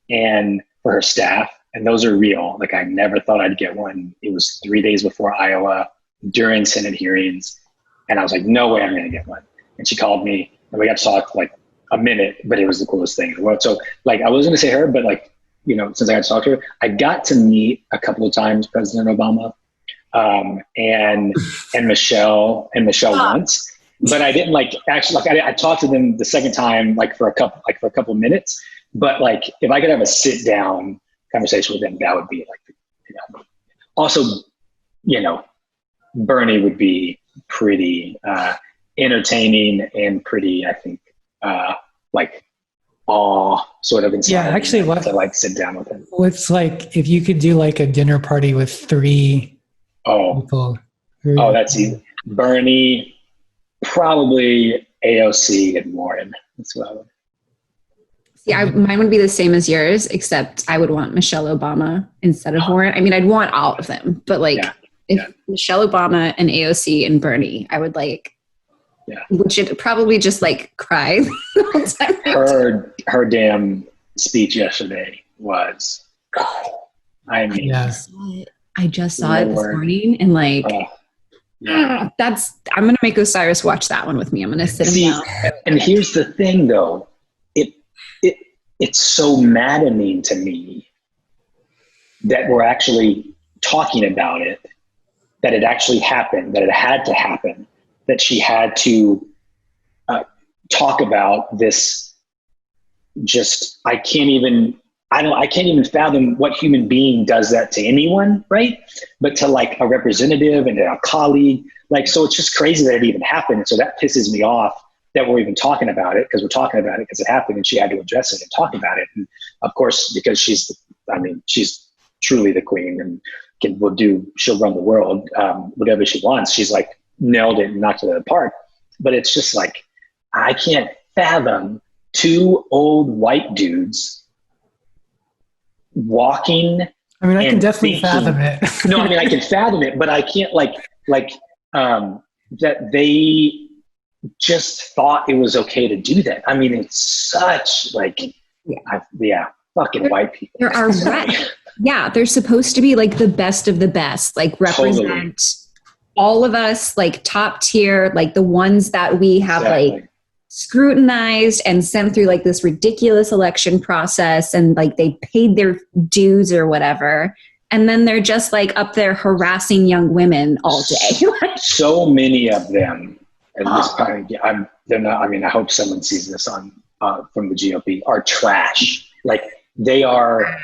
and for her staff, and those are real. Like I never thought I'd get one. It was 3 days before Iowa during Senate hearings. And I was like, no way I'm going to get one. And she called me and we got to talk like a minute, but it was the coolest thing in the world. So like, I was going to say her, but like, you know, since I got to talk to her, I got to meet a couple of times President Obama, and Michelle once, but I didn't like actually, like I talked to them the second time, like for a couple of minutes, but like, if I could have a sit down conversation with them, that would be like, you know, also, you know, Bernie would be pretty, entertaining and pretty, I think, like awe sort of inspiring. Yeah, actually, what to like sit down with him. What's like if you could do like a dinner party with 3 people? Oh, that's easy. Bernie, probably AOC, and Warren. That's what I would. Yeah, mine would be the same as yours, except I would want Michelle Obama instead of Warren. I mean, I'd want all of them, but like if Michelle Obama and AOC and Bernie, I would like. Yeah. Which should probably just like cry the whole time. Her damn speech yesterday was, I mean, I just saw it this morning and like, I'm going to make Osiris watch that one with me. I'm going to sit him down. And here's the thing though, it's so maddening to me that we're actually talking about it, that it actually happened, that it had to happen, that she had to talk about this. Just, I can't even fathom what human being does that to anyone, right? But to like a representative and a colleague, like, so it's just crazy that it even happened. So that pisses me off that we're even talking about it, because we're talking about it because it happened and she had to address it and talk about it. And of course, because she's truly the queen and she'll run the world, whatever she wants. She's like nailed it and knocked it out of the park. But it's just like, I can't fathom 2 old white dudes walking. I mean, I can definitely fathom it. No, I mean, I can fathom it, but I can't that they just thought it was okay to do that. I mean, it's such like, fucking white people. There are they're supposed to be like the best of the best, like represent all of us, like top tier, like the ones that we have like scrutinized and sent through like this ridiculous election process, and like they paid their dues or whatever, and then they're just like up there harassing young women all day. So many of them, and they're not. I mean, I hope someone sees this on from the GOP, are trash. Like they are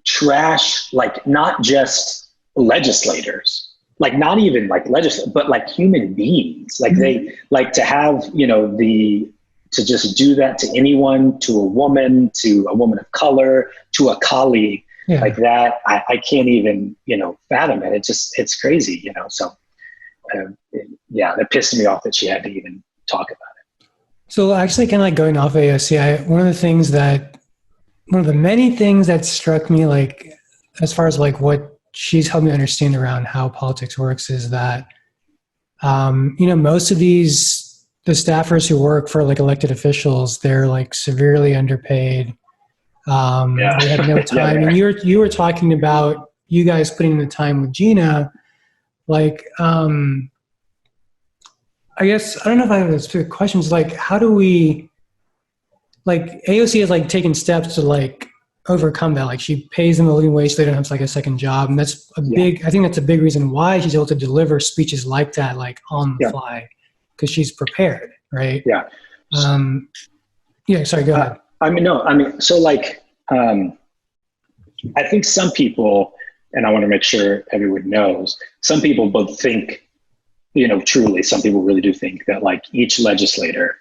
trash. Like not just legislators. Like not even like legislators, but like human beings. Like they like to have, you know, to just do that to anyone, to a woman of color, to a colleague like that. I can't even, you know, fathom it. It's crazy, you know? So that pissed me off that she had to even talk about it. So actually kind of like going off AOC, one of the many things that struck me, like as far as like what she's helped me understand around how politics works, is that, you know, most of the staffers who work for like elected officials, they're like severely underpaid. They have no time. And you were talking about you guys putting in the time with Gina. Like, I guess, I don't know if I have specific questions. Like, how do we, like AOC has like taken steps to like overcome that. Like she pays them a living wage so they don't have like a second job. And that's I think that's a big reason why she's able to deliver speeches like that, like on the fly, because she's prepared, right? Yeah. Sorry, go ahead. So like, I think some people and I want to make sure everyone knows, some people both think, truly, some people really do think that like each legislator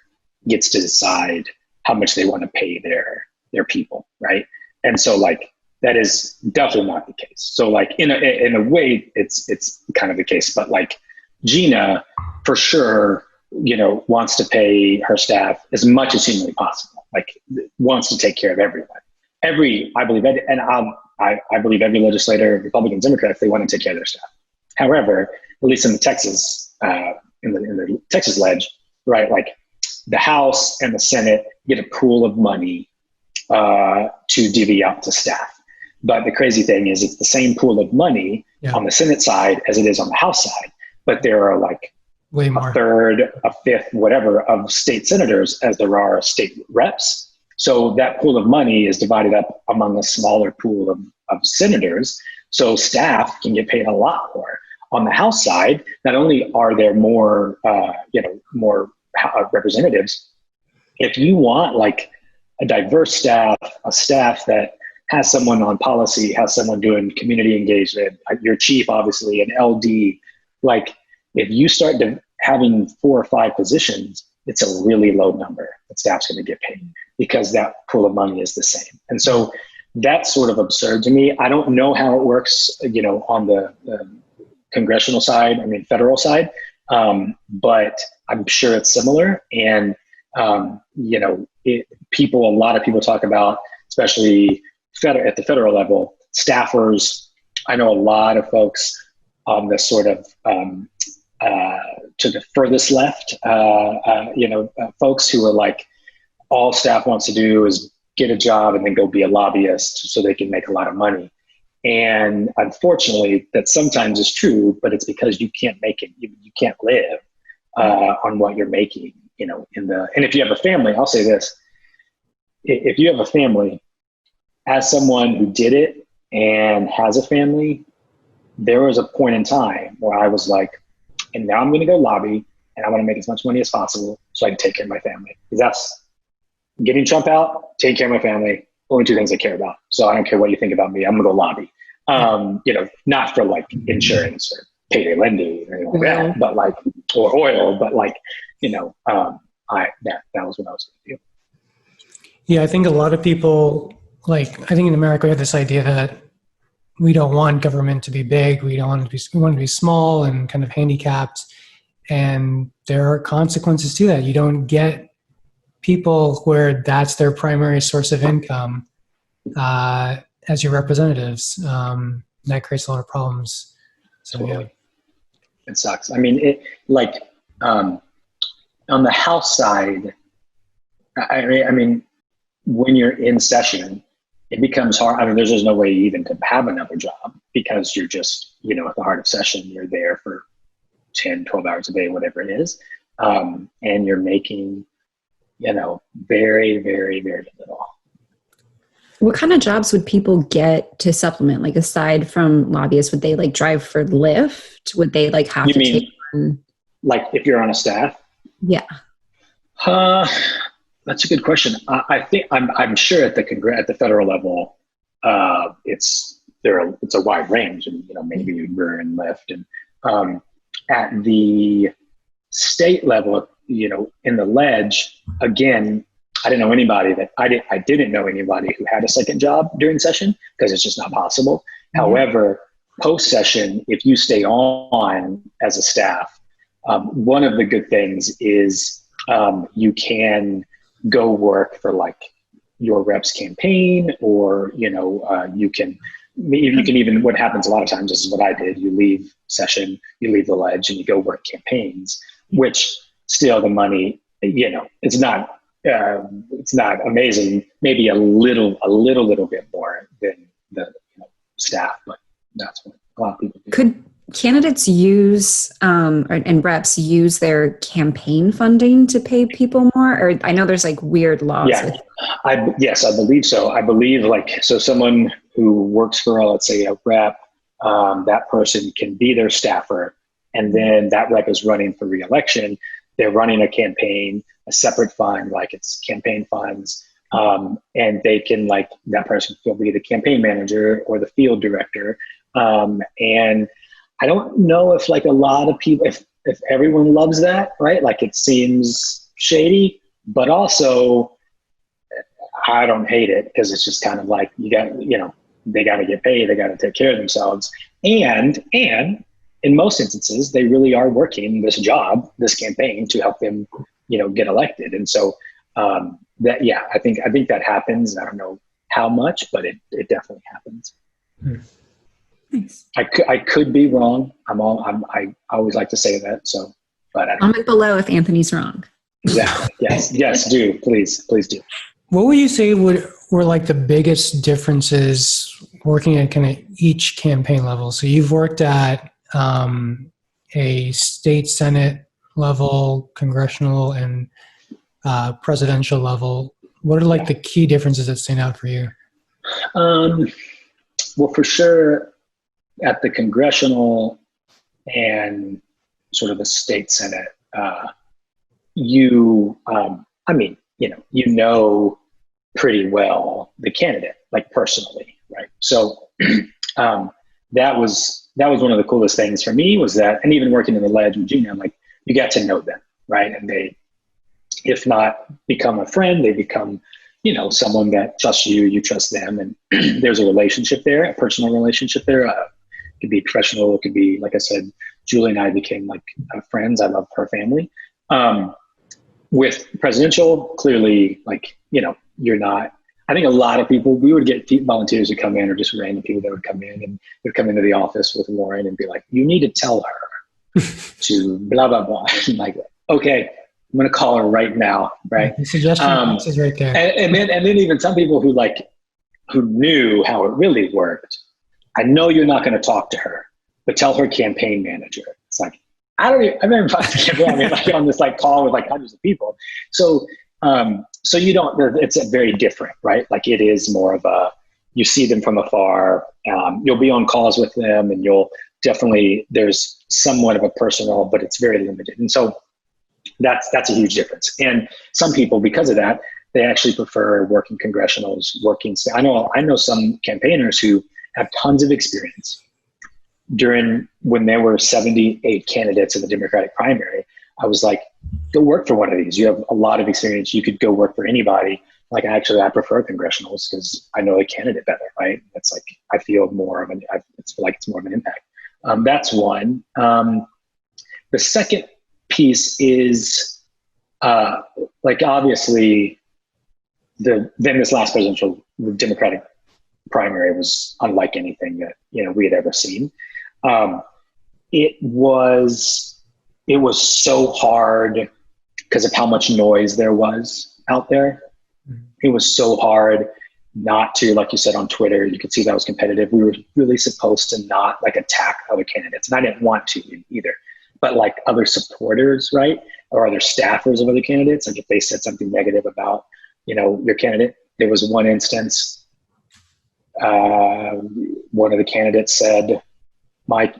gets to decide how much they want to pay their people, right? And so like that is definitely not the case. So like in a way, it's kind of the case, but like Gina for sure, wants to pay her staff as much as humanly possible. Like wants to take care of everyone. I believe every legislator, Republicans, Democrats, they want to take care of their staff. However, at least in the Texas, in the Texas ledge, right? Like the House and the Senate get a pool of money to divvy out to staff. But the crazy thing is it's the same pool of money on the Senate side as it is on the House side. But there are like way more, a third, a fifth, whatever, of state senators as there are state reps. So that pool of money is divided up among a smaller pool of senators. So staff can get paid a lot more. On the House side, not only are there more, more representatives, if you want like a diverse staff, a staff that has someone on policy, has someone doing community engagement, your chief, obviously, an LD, like if you start having 4 or 5 positions, it's a really low number that staff's going to get paid because that pool of money is the same. And so that's sort of absurd to me. I don't know how it works, on the congressional side, federal side, but I'm sure it's similar. And, a lot of people talk about, especially at the federal level, staffers. I know a lot of folks on the sort of to the furthest left, folks who are like, all staff wants to do is get a job and then go be a lobbyist so they can make a lot of money. And unfortunately, that sometimes is true, but it's because you can't make it. You can't live on what you're making, and if you have a family, I'll say this, if you have a family, as someone who did it and has a family, there was a point in time where I was like, and now I'm going to go lobby and I want to make as much money as possible so I can take care of my family. Because that's getting Trump out, taking care of my family, only 2 things I care about. So I don't care what you think about me. I'm going to go lobby. Not for like insurance or payday lending or anything like that, but like, or oil, but like, that was what I was going to do. Yeah, I think a lot of people, I think in America we have this idea that we don't want government to be big. We want to be small and kind of handicapped. And there are consequences to that. You don't get people where that's their primary source of income as your representatives. That creates a lot of problems. So totally. Yeah. It sucks. On the House side, when you're in session, it becomes hard. There's just no way even to have another job because you're just, at the heart of session, you're there for 10, 12 hours a day, whatever it is. And you're making, very, very, very little. What kind of jobs would people get to supplement? Like aside from lobbyists, would they drive for Lyft? Would they have to take on? Like if you're on a staff? Yeah. That's a good question. I think I'm sure at the federal level, it's a wide range, and maybe Uber and Lyft, and at the state level, in the ledge, again, I didn't know anybody I didn't know anybody who had a second job during session because it's just not possible. Mm-hmm. However, post session, if you stay on as a staff, one of the good things is you can go work for your rep's campaign, or you can even, what happens a lot of times, this is what I did, you leave session, you leave the ledge and you go work campaigns, which still the money, it's not amazing, maybe a little bit more than the staff, but that's what a lot of people do. Could candidates use and reps use their campaign funding to pay people more? Or I know there's weird laws. Yeah, yes, I believe so. I believe so someone who works for, let's say, a rep, that person can be their staffer, and then that rep is running for re-election. They're running a campaign, a separate fund, it's campaign funds, and they can that person will be the campaign manager or the field director And I don't know if like a lot of people, if everyone loves that, right? Like it seems shady, but also I don't hate it because it's just kind of like they got to get paid, they got to take care of themselves, and in most instances they really are working this job, this campaign to help them, get elected. And so I think that happens. I don't know how much, but it definitely happens. Nice. I could be wrong. I always like to say that. So, but I don't Comment below if Anthony's wrong. Exactly. Yes. Do please do. What would you say were like the biggest differences working at kind of each campaign level? So you've worked at a state Senate level, congressional, and presidential level. What are like the key differences that stand out for you? Well, for sure, at the congressional and sort of the state Senate, you know pretty well the candidate, like personally, right? So that was one of the coolest things for me was that, and even working in the ledge with Gina, like you got to know them, right? And they, if not become a friend, they become, someone that trusts you, you trust them, and there's a relationship there, a personal relationship there. It could be professional, it could be, like I said, Julie and I became like friends. I love her family. With presidential, clearly, like, you're not, I think a lot of people, we would get volunteers who come in, or just random people that would come in, and they'd come into the office with Lauren and be like, you need to tell her to blah, blah, blah. Like, okay, I'm going to call her right now. Right. The suggestion is right there. And then even some people who knew how it really worked. I know you're not going to talk to her, but tell her campaign manager. It's like, I've never talked to campaign. I mean, like on this like call with like hundreds of people. So you don't, it's very different, right? Like it is more of you see them from afar. You'll be on calls with them, and there's somewhat of a personal, but it's very limited. And so that's a huge difference. And some people, because of that, they actually prefer working congressionals, I know some campaigners who have tons of experience. When there were 78 candidates in the Democratic primary, I was like, go work for one of these. You have a lot of experience. You could go work for anybody. Like, I prefer congressionals because I know the candidate better, right? It's like, I feel more of it's like it's more of an impact. That's one. The second piece is, like, obviously, then this last presidential Democratic primary was unlike anything that, we had ever seen. It was so hard because of how much noise there was out there. It was so hard not to, like you said, on Twitter, you could see that was competitive. We were really supposed to not like attack other candidates. And I didn't want to either, but like other supporters, right? Or other staffers of other candidates. Like if they said something negative about, your candidate, there was one instance, one of the candidates said, my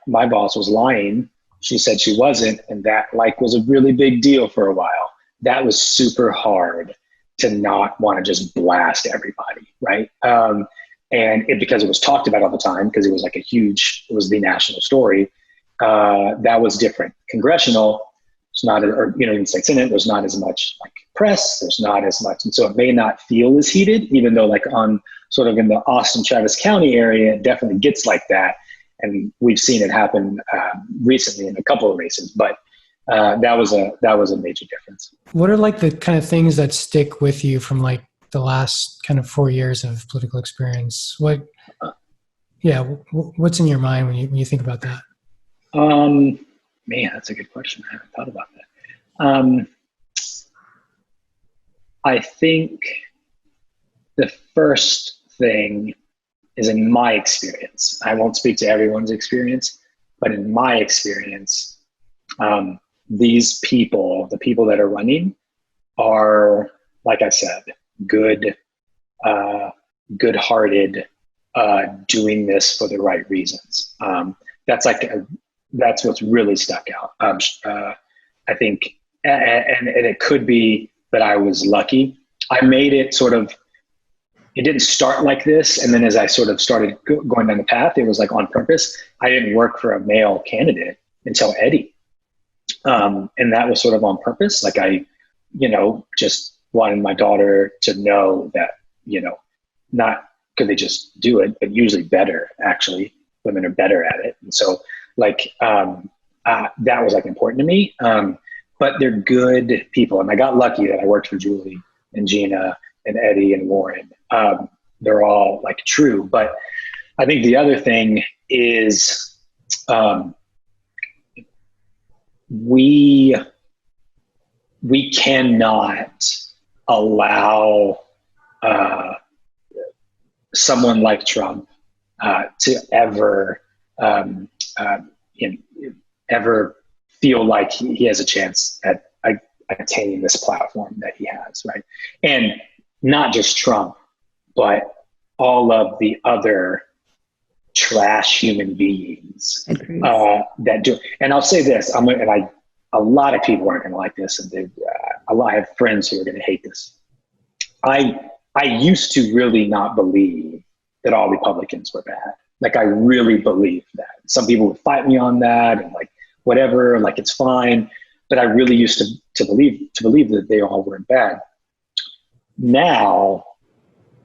boss was lying. She said she wasn't. And that like was a really big deal for a while. That was super hard to not want to just blast everybody. Right. Because it was talked about all the time, because it was like it was the national story. That was different. Congressional, it's not, or, in state Senate, there's not as much like press, there's not as much. And so it may not feel as heated, even though like on sort of in the Austin, Travis County area, it definitely gets like that. And we've seen it happen recently in a couple of races, but that was a major difference. What are like the kind of things that stick with you from like the last kind of 4 years of political experience? What's in your mind when you think about that? Man, that's a good question. I haven't thought about that. I think the first thing is, in my experience, I won't speak to everyone's experience, but in my experience, these people, the people that are running, are, like I said, good-hearted, doing this for the right reasons. That's what's really stuck out. I think, and it could be that I was lucky. I made it sort of it didn't start like this. And then as I sort of started going down the path, it was like on purpose. I didn't work for a male candidate until Eddie. And that was sort of on purpose. Like I, just wanted my daughter to know that, not could they just do it, but usually better, actually. Women are better at it. And so like, that was like important to me. But they're good people. And I got lucky that I worked for Julie and Gina and Eddie and Warren. They're all like true. But I think the other thing is, we cannot allow someone like Trump to ever ever feel like he has a chance at attaining this platform that he has, right? And not just Trump, but all of the other trash human beings that do. And I'll say this, a lot of people aren't going to like this, and I have friends who are going to hate this. I used to really not believe that all Republicans were bad. Like I really believed that. Some people would fight me on that, and like whatever, like it's fine. But I really used to believe that they all weren't bad. Now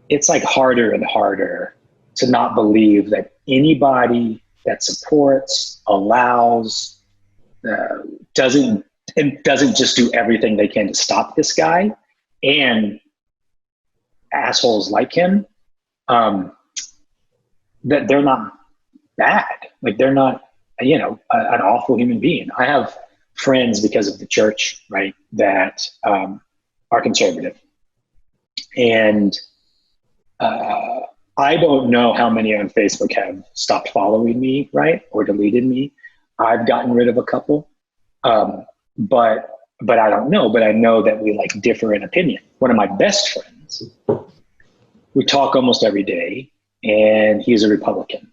it's like harder and harder to not believe that anybody that supports, allows, doesn't just do everything they can to stop this guy, and assholes like him, that they're not bad. Like they're not, an awful human being. I have friends because of the church, right, that are conservative. And I don't know how many on Facebook have stopped following me, right, or deleted me. I've gotten rid of a couple, but I don't know. But I know that we like differ in opinion. One of my best friends, we talk almost every day, and he's a Republican.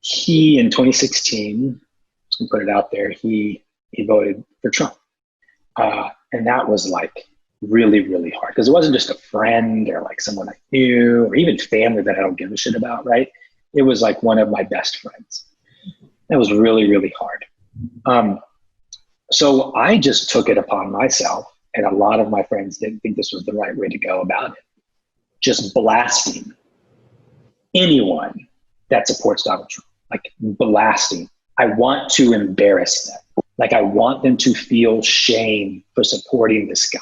He in 2016, to put it out there, he voted for Trump, and that was like really, really hard, because it wasn't just a friend or like someone I knew or even family that I don't give a shit about, right? It was like one of my best friends. That was really, really hard. So I just took it upon myself, and a lot of my friends didn't think this was the right way to go about it, just blasting anyone that supports Donald Trump, like blasting. I want to embarrass them. Like I want them to feel shame for supporting this guy.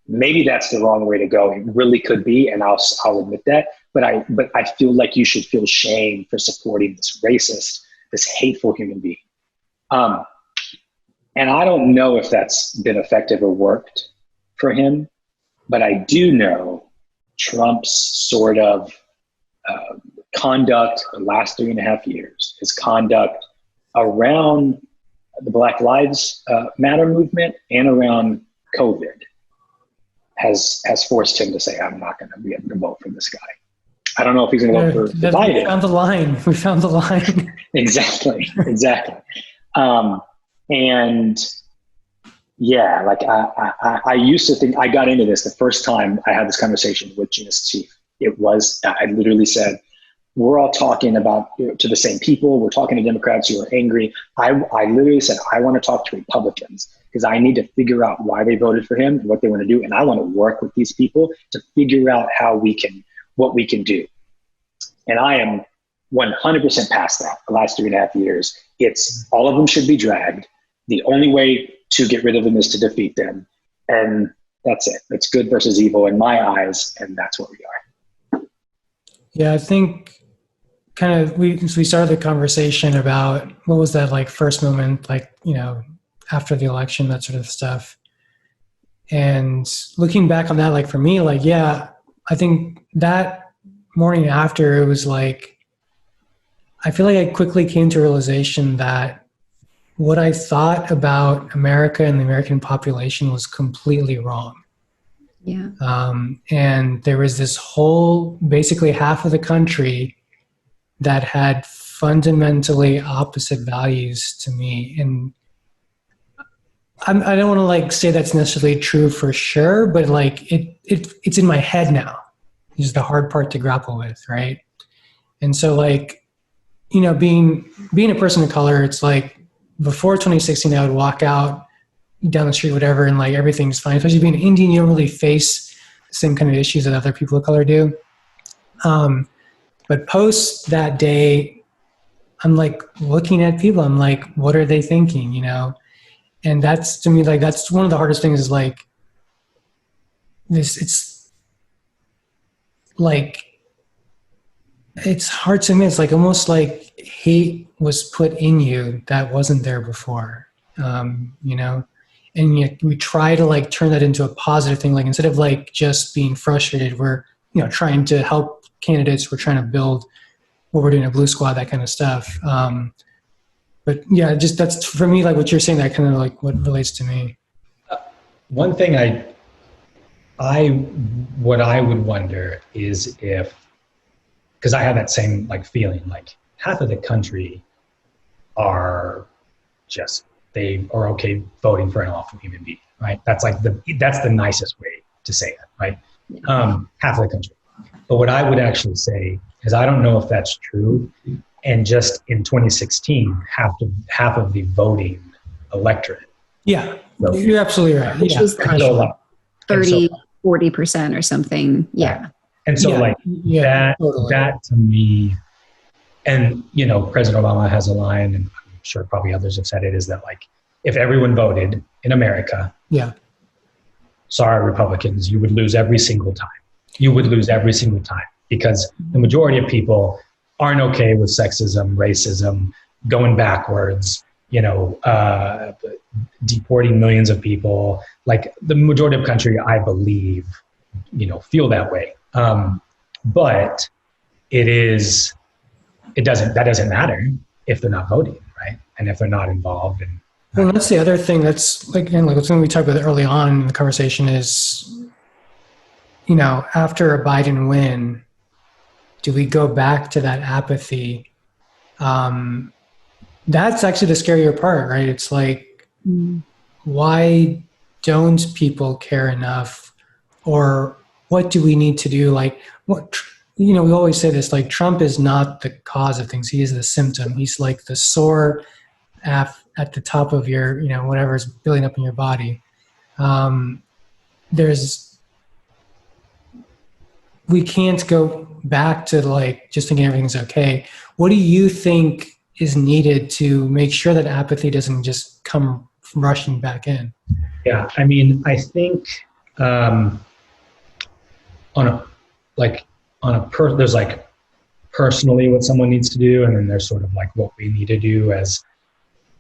Maybe that's the wrong way to go. It really could be, and I'll admit that. But I feel like you should feel shame for supporting this racist, this hateful human being. And I don't know if that's been effective or worked for him, but I do know Trump's sort of conduct the last 3.5 years, his conduct around the Black Lives Matter movement and around COVID has forced him to say, I'm not going to be able to vote for this guy. I don't know if he's going to vote for Biden. We found the line. Exactly. And yeah, like I used to think, I got into this the first time I had this conversation with Gina's chief. I literally said, we're all talking about to the same people. We're talking to Democrats who are angry. I literally said, I want to talk to Republicans because I need to figure out why they voted for him and what they want to do. And I want to work with these people to figure out what we can do. And I am 100% past that. The last 3.5 years, it's all of them should be dragged. The only way to get rid of them is to defeat them. And that's it. It's good versus evil in my eyes. And that's what we are. Yeah, I think we started the conversation about what was that like first moment, like, after the election, that sort of stuff. And looking back on that, like for me, like, yeah, I think that morning after, it was like, I feel like I quickly came to a realization that what I thought about America and the American population was completely wrong. Yeah. And there was this whole, basically half of the country that had fundamentally opposite values to me. And I don't want to like say that's necessarily true for sure, but like it's in my head now. Is the hard part to grapple with, right? And so like, you know, being a person of color, it's like before 2016, I would walk out down the street, whatever, and like everything's fine. Especially being Indian, you don't really face the same kind of issues that other people of color do. But post that day, I'm like looking at people. I'm like, what are they thinking? You know, and that's to me like that's one of the hardest things. Is like this. It's like it's hard to admit. It's like almost like hate was put in you that wasn't there before. You know, and yet we try to like turn that into a positive thing. Like instead of like just being frustrated, we're trying to help candidates. We're trying to build what we're doing at Blue Squad, that kind of stuff. But yeah, just that's for me, like what you're saying, that kind of like what relates to me. One thing what I would wonder is if, because I have that same like feeling, like half of the country are just, they are okay voting for an awful human being, right? That's like that's the nicest way to say it, right? Half of the country. But what I would actually say is I don't know if that's true. And just in 2016, half of the voting electorate. Yeah, you're absolutely right. Which was like so 30, 40% or something. Yeah. And so totally. that to me, and President Obama has a line, and I'm sure probably others have said it, is that like, if everyone voted in America, sorry, Republicans, you would lose every single time. You would lose every single time because the majority of people aren't okay with sexism, racism, going backwards, deporting millions of people. Like the majority of the country, I believe, feel that way. But that doesn't matter if they're not voting, right? And if they're not involved. Well, that's the other thing that's like something we talked about early on in the conversation is, after a Biden win, do we go back to that apathy? That's actually the scarier part, right? It's like, why don't people care enough? Or what do we need to do? Like, we always say this, like Trump is not the cause of things. He is the symptom. He's like the sore at the top of your, whatever is building up in your body. We can't go back to like just thinking everything's okay. What do you think is needed to make sure that apathy doesn't just come rushing back in? Yeah, I mean, I think there's like personally what someone needs to do, and then there's sort of like what we need to do as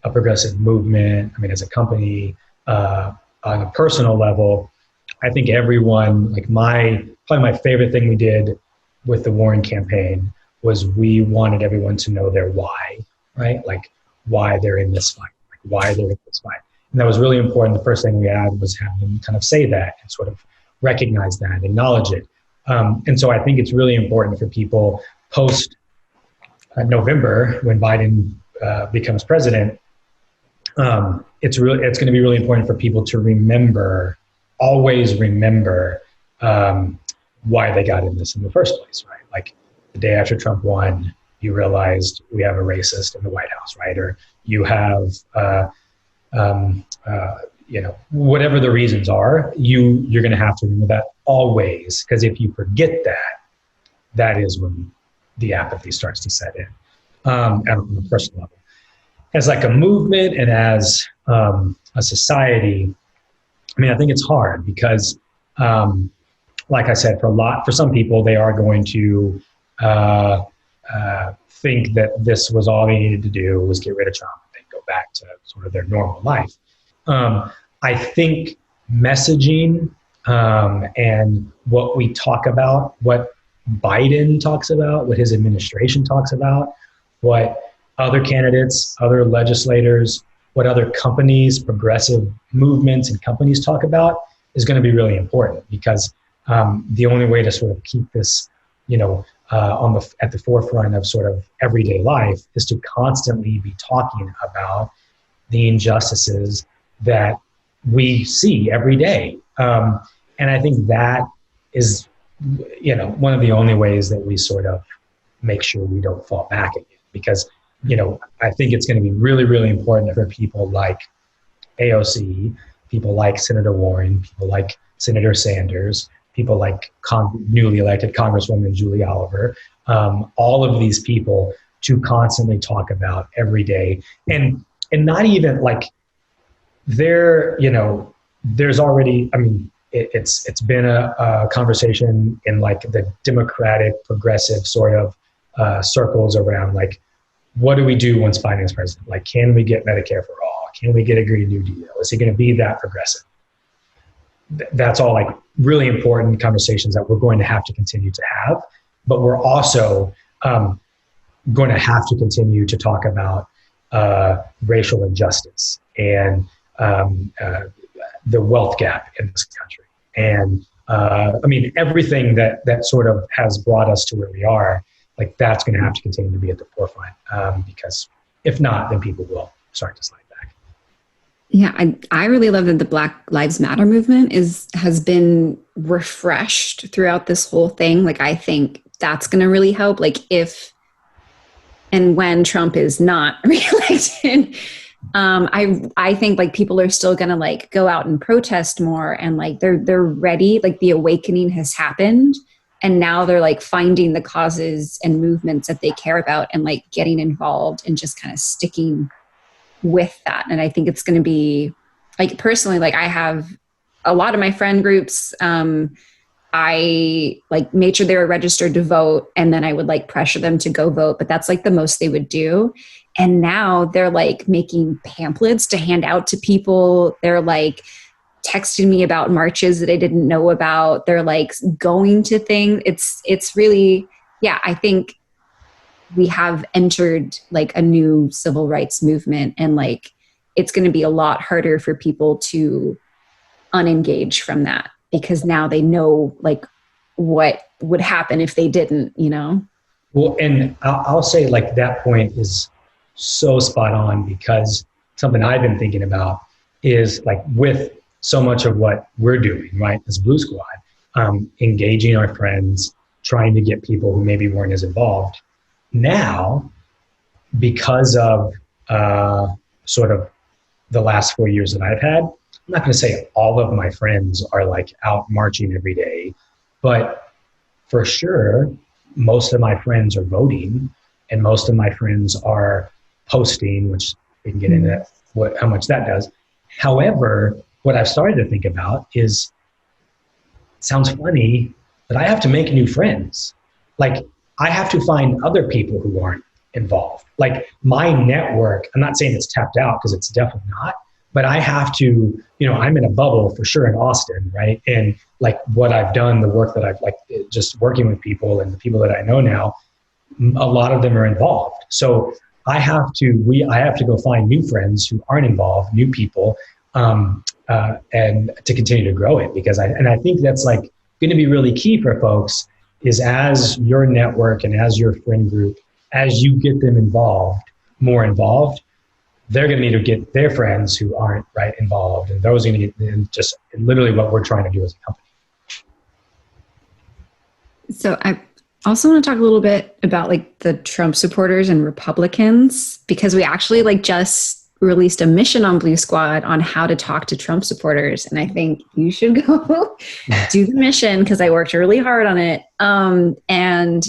a progressive movement. I mean, as a company, on a personal level, I think everyone, like probably my favorite thing we did with the Warren campaign was we wanted everyone to know their why, right? Like why they're in this fight, like why they're in this fight. And that was really important. The first thing we had was have them kind of say that and sort of recognize that, acknowledge it. And so I think it's really important for people post November when Biden becomes president. It's going to be really important for people to always remember why they got in this in the first place, right? Like the day after Trump won, you realized we have a racist in the White House, right? Or you have, whatever the reasons are, you're going to have to remember that always, because if you forget that is when the apathy starts to set in, on a personal level. As like a movement and as a society, I mean, I think it's hard because, like I said, for some people, they are going to think that this was all they needed to do was get rid of Trump and go back to sort of their normal life. I think messaging and what we talk about, what Biden talks about, what his administration talks about, what other candidates, other legislators, what other companies, progressive movements and companies talk about is going to be really important, because the only way to sort of keep this, at the forefront of sort of everyday life is to constantly be talking about the injustices that we see every day. And I think that is, one of the only ways that we sort of make sure we don't fall back again. Because, I think it's going to be really, really important for people like AOC, people like Senator Warren, people like Senator Sanders, people like newly elected Congresswoman Julie Oliver, all of these people to constantly talk about every day. And not even like there's already, it's been a conversation in like the Democratic progressive sort of circles around like, what do we do once Biden is president? Like, can we get Medicare for all? Can we get a Green New Deal? Is it going to be that progressive? That's all like really important conversations that we're going to have to continue to have. But we're also going to have to continue to talk about racial injustice and the wealth gap in this country. And everything that sort of has brought us to where we are, like that's going to have to continue to be at the forefront, because if not, then people will start to slide back. Yeah, I really love that the Black Lives Matter movement has been refreshed throughout this whole thing. Like, I think that's going to really help. Like, if and when Trump is not reelected, I think like people are still going to like go out and protest more, and like they're ready. Like the awakening has happened, and now they're like finding the causes and movements that they care about and like getting involved and just kind of sticking with that. And I think it's going to be like, personally, like I have a lot of my friend groups. I like made sure they were registered to vote, and then I would like pressure them to go vote, but that's like the most they would do. And now they're like making pamphlets to hand out to people. They're like texting me about marches that I didn't know about. They're like going to things. It's really, yeah, I think we have entered like a new civil rights movement, and like it's going to be a lot harder for people to unengage from that, because now they know like what would happen if they didn't, Well, and I'll say like that point is so spot on, because something I've been thinking about is like with so much of what we're doing, right, as Blue Squad, engaging our friends, trying to get people who maybe weren't as involved. Now, because of sort of the last 4 years that I've had, I'm not going to say all of my friends are like out marching every day, but for sure, most of my friends are voting, and most of my friends are posting, which we can get into how much that does. However, what I've started to think about is, it sounds funny, but I have to make new friends. Like, I have to find other people who aren't involved. Like my network, I'm not saying it's tapped out, because it's definitely not, but I have to, I'm in a bubble for sure in Austin, right? And like what I've done, the work that I've like just working with people and the people that I know now, a lot of them are involved. So I have to go find new friends who aren't involved, new people, and to continue to grow it, because I think that's like going to be really key for folks, is as your network and as your friend group, as you get them more involved, they're going to need to get their friends who aren't right involved, and those are going to get, and just literally what we're trying to do as a company. So I also want to talk a little bit about like the Trump supporters and Republicans, because we actually like just released a mission on Blue Squad on how to talk to Trump supporters. And I think you should go do the mission, because I worked really hard on it. And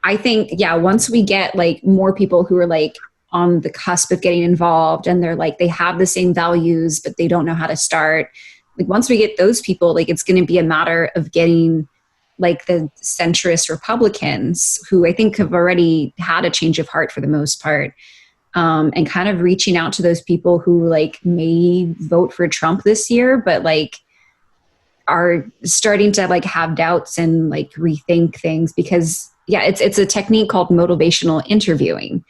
I think, yeah, once we get like more people who are like on the cusp of getting involved, and they're like, they have the same values, but they don't know how to start. Like once we get those people, like it's going to be a matter of getting like the centrist Republicans, who I think have already had a change of heart for the most part, and kind of reaching out to those people who like may vote for Trump this year, but like are starting to like have doubts and like rethink things. Because yeah, it's a technique called motivational interviewing,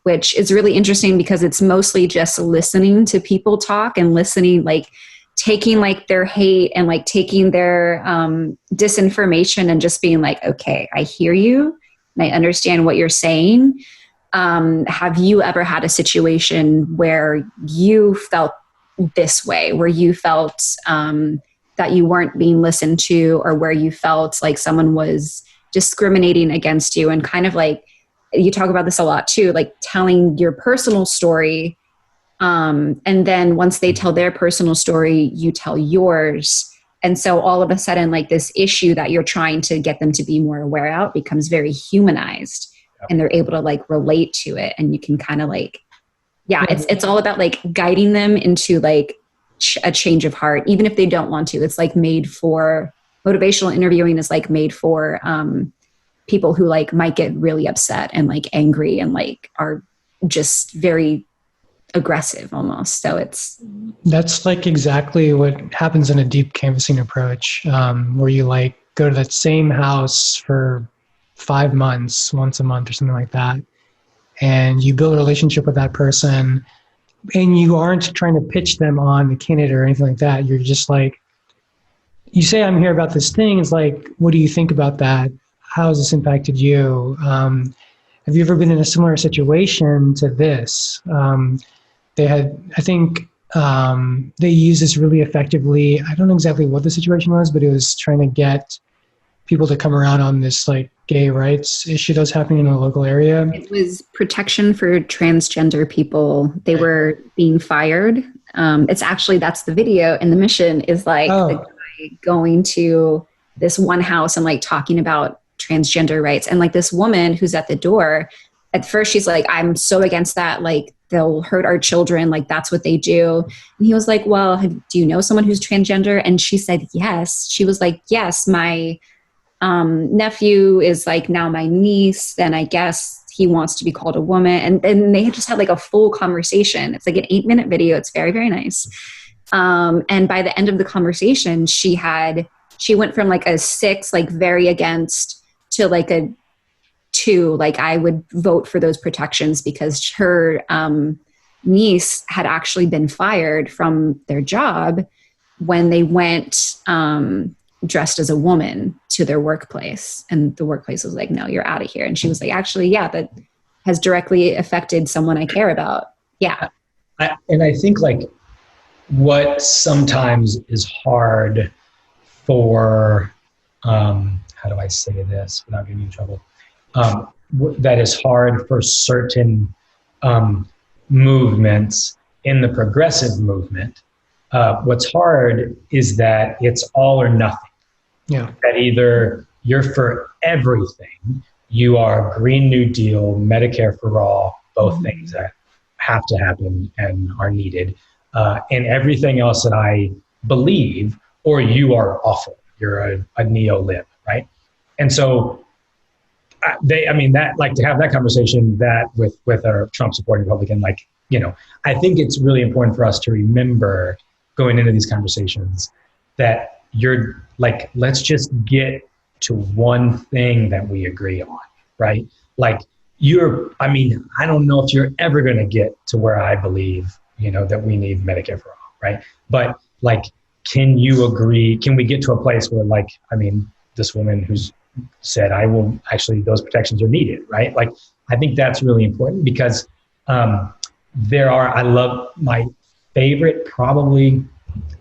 which is really interesting because it's mostly just listening to people talk and listening, like taking like their hate and like taking their disinformation and just being like, okay, I hear you and I understand what you're saying. Have you ever had a situation where you felt this way, where you felt that you weren't being listened to, or where you felt like someone was discriminating against you, and kind of like, you talk about this a lot too, like telling your personal story. And then once they tell their personal story, you tell yours. And so all of a sudden, like this issue that you're trying to get them to be more aware of becomes very humanized, and they're able to like relate to it. And you can kind of like, it's all about like guiding them into like a change of heart, even if they don't want to. It's like made for, motivational interviewing is like made for people who like might get really upset and like angry and like are just very aggressive almost. So that's like exactly what happens in a deep canvassing approach, where you like go to that same house for 5 months, once a month or something like that, and you build a relationship with that person, and you aren't trying to pitch them on the candidate or anything like that. You're just like, you say, I'm here about this thing. It's like, what do you think about that? How has this impacted you? Have you ever been in a similar situation to this? They had, I think they used this really effectively. I don't know exactly what the situation was, but it was trying to get people to come around on this like gay rights issue that was happening in a local area. It was protection for transgender people. They were being fired. It's actually, that's the video, and the mission is like the guy going to this one house and like talking about transgender rights. And like this woman who's at the door, at first she's like, I'm so against that. Like, they'll hurt our children. Like, that's what they do. And he was like, well, do you know someone who's transgender? And she said, yes. She was like, yes, my nephew is like now my niece, and I guess he wants to be called a woman. And then they just had like a full conversation. It's like an 8-minute video. It's very, very nice. And by the end of the conversation, she went from like a 6, like very against, to like a 2, like I would vote for those protections, because her niece had actually been fired from their job when they went dressed as a woman to their workplace. And the workplace was like, no, you're out of here. And she was like, actually, yeah, that has directly affected someone I care about. Yeah. And I think like what sometimes is hard for, how do I say this without getting in trouble? That is hard for certain movements in the progressive movement. What's hard is that it's all or nothing. Yeah. That either you're for everything, you are Green New Deal, Medicare for all, both things that have to happen and are needed, and everything else that I believe, or you are awful. You're a neo-lib, right? And so that like to have that conversation that with a Trump supporting Republican, like, you know, I think it's really important for us to remember going into these conversations that you're like, let's just get to one thing that we agree on, right? Like I don't know if you're ever going to get to where I believe, you know, that we need Medicare for all, right? But like, can you agree? Can we get to a place where like, this woman who's said, those protections are needed, right? Like, I think that's really important because I love my favorite probably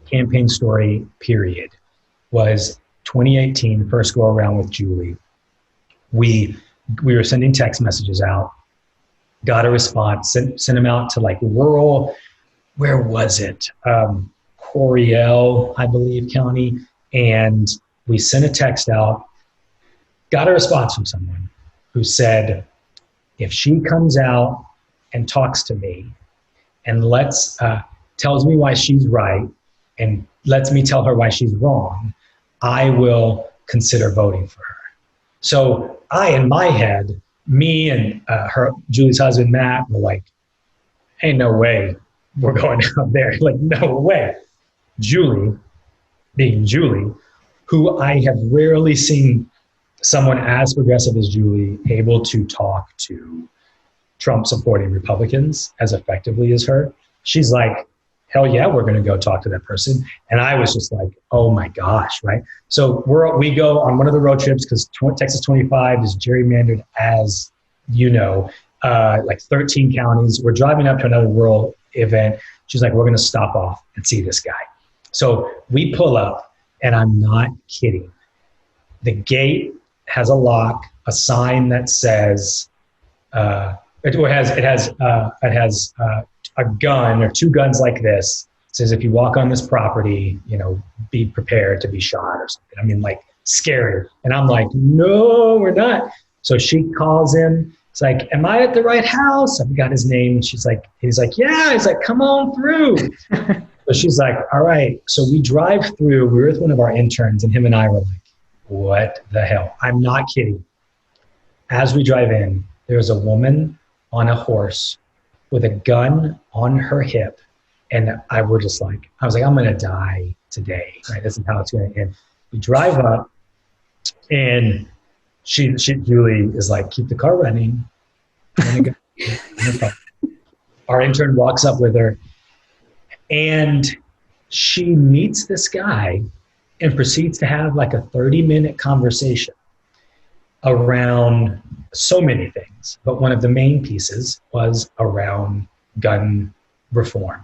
campaign story period was 2018, first go around with Julie. We were sending text messages out, got a response, sent them out to like rural, where was it? Coryell, I believe, county. And we sent a text out, got a response from someone who said, if she comes out and talks to me and tells me why she's right and lets me tell her why she's wrong, I will consider voting for her. So in my head, me and Julie's husband, Matt, were like, ain't no way we're going out there. Like, no way. Julie, being Julie, who I have rarely seen someone as progressive as Julie able to talk to Trump supporting Republicans as effectively as her. She's like, hell yeah, we're going to go talk to that person. And I was just like, oh my gosh, right? So we go on one of the road trips because Texas 25 is gerrymandered, as you know, like 13 counties. We're driving up to another rural event. She's like, we're going to stop off and see this guy. So we pull up, and I'm not kidding. The gate has a lock, a sign that says, it has a gun or two guns like this. It says, if you walk on this property, be prepared to be shot or something. I mean, like, scary. And I'm like, no, we're not. So she calls him. It's like, am I at the right house? I've got his name. He's like, yeah. He's like, come on through. So she's like, all right. So we drive through. We were with one of our interns, and him and I were like, what the hell? I'm not kidding. As we drive in, there's a woman on a horse with a gun on her hip. And I was like, I'm going to die today. Right? This is how it's going to end. We drive up, and Julie is like, keep the car running. Our intern walks up with her, and she meets this guy and proceeds to have like a 30-minute conversation around so many things. But one of the main pieces was around gun reform.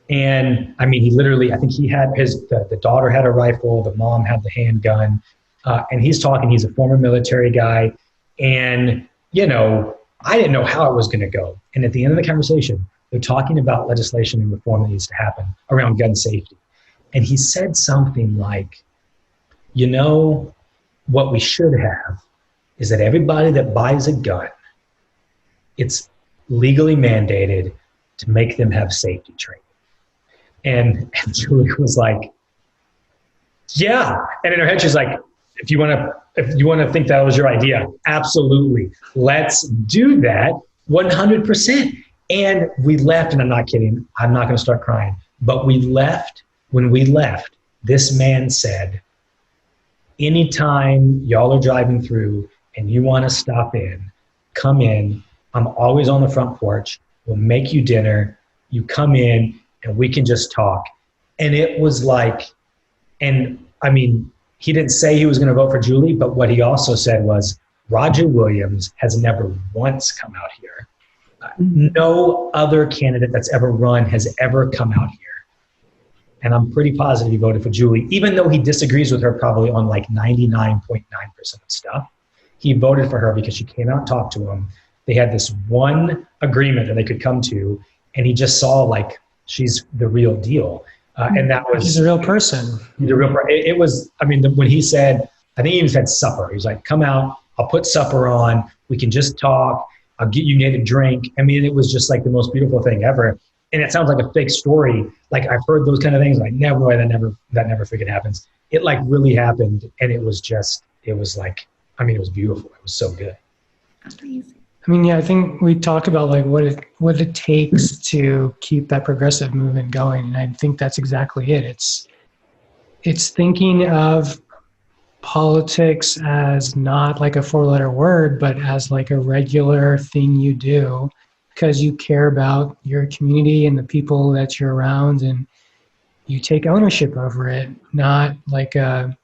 And I mean, he literally, I think he had the daughter had a rifle, the mom had the handgun, and he's talking, he's a former military guy. And, I didn't know how it was going to go. And at the end of the conversation, they're talking about legislation and reform that needs to happen around gun safety. And he said something like, what we should have is that everybody that buys a gun, it's legally mandated to make them have safety training. And Julie was like, yeah. And in her head, she's like, if you want to think that was your idea, absolutely. Let's do that 100%. And we left, and I'm not kidding. I'm not going to start crying. But when we left, this man said, anytime y'all are driving through and you want to stop in, come in. I'm always on the front porch. We'll make you dinner. You come in, and we can just talk. And it was like, and I mean, he didn't say he was going to vote for Julie, but what he also said was, Roger Williams has never once come out here. No other candidate that's ever run has ever come out here. And I'm pretty positive he voted for Julie, even though he disagrees with her probably on like 99.9% of stuff. He voted for her because she came out and talked to him. They had this one agreement that they could come to, and he just saw like, she's the real deal. And that was... He's a real person. He's a real person. It was, I mean, when he said, I think he even said supper. He was like, come out, I'll put supper on. We can just talk. I'll get you a drink. I mean, it was just like the most beautiful thing ever. And it sounds like a fake story. Like I've heard those kind of things. Like, no way, that never freaking happens. It like really happened. And it was like, I mean, it was beautiful. It was so good. Amazing. I mean, yeah, I think we talk about like what it takes to keep that progressive movement going. And I think that's exactly it. It's thinking of politics as not like a 4-letter word, but as like a regular thing you do because you care about your community and the people that you're around, and you take ownership over it, not that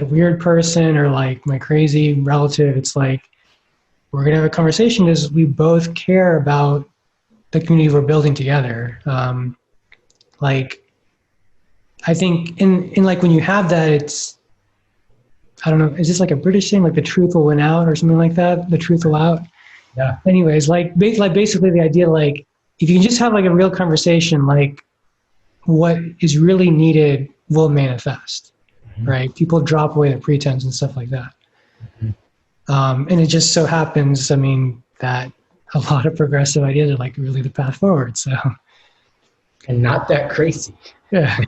weird person or like my crazy relative. It's like, we're going to have a conversation because we both care about the community we're building together. Like, I think in like when you have that, it's, I don't know, is this like a British thing? Like the truth will win out or something like that? The truth will out? Yeah. Anyways, like basically the idea, like if you can just have like a real conversation, like what is really needed will manifest, right? People drop away the pretense and stuff like that. And it just so happens, I mean, that a lot of progressive ideas are like really the path forward. So, and not that crazy. Yeah,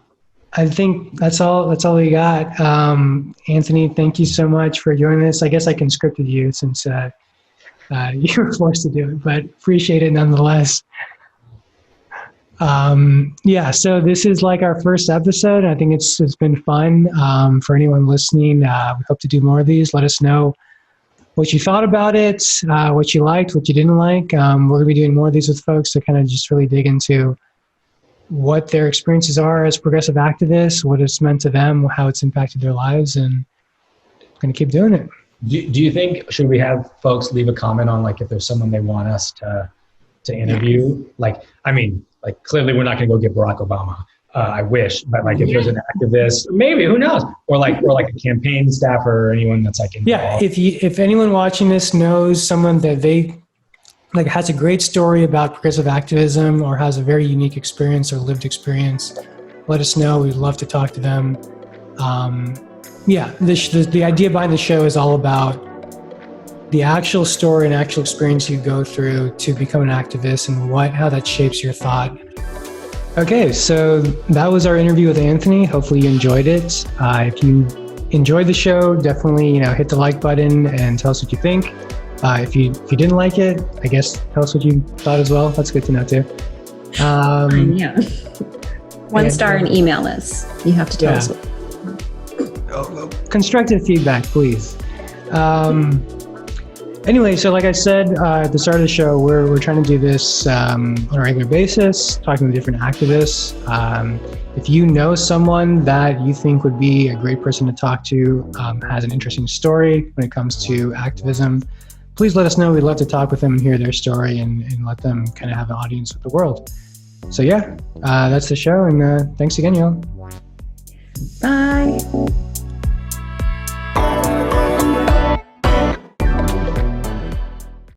I think that's all we got. Anthony, thank you so much for joining us. I guess I conscripted you since you were forced to do it, but appreciate it nonetheless. Yeah, so this is like our first episode. I think it's been fun for anyone listening. We hope to do more of these. Let us know what you thought about it, what you liked, what you didn't like. We're going to be doing more of these with folks to kind of just really dig into what their experiences are as progressive activists, what it's meant to them, how it's impacted their lives, and we're going to keep doing it. Do you think, should we have folks leave a comment on like if there's someone they want us to to interview. Like, I mean, like clearly we're not going to go get Barack Obama. I wish, but like if there's an activist, maybe, who knows? Or like a campaign staffer or anyone that's like involved. Yeah, if anyone watching this knows someone that they like has a great story about progressive activism or has a very unique experience or lived experience, let us know. We'd love to talk to them. The idea behind the show is all about the actual story and actual experience you go through to become an activist and how that shapes your thought. Okay, so that was our interview with Anthony. Hopefully you enjoyed it. If you enjoyed the show, definitely hit the like button and tell us what you think. If you didn't like it, I guess tell us what you thought as well. That's good to know too. Yeah. 1 star and email us. You have to tell us. Constructive feedback, please. Anyway, so like I said at the start of the show, we're trying to do this on a regular basis, talking to different activists. If you know someone that you think would be a great person to talk to, has an interesting story when it comes to activism, please let us know. We'd love to talk with them and hear their story and let them kind of have an audience with the world. So yeah, that's the show, and thanks again, y'all. Bye.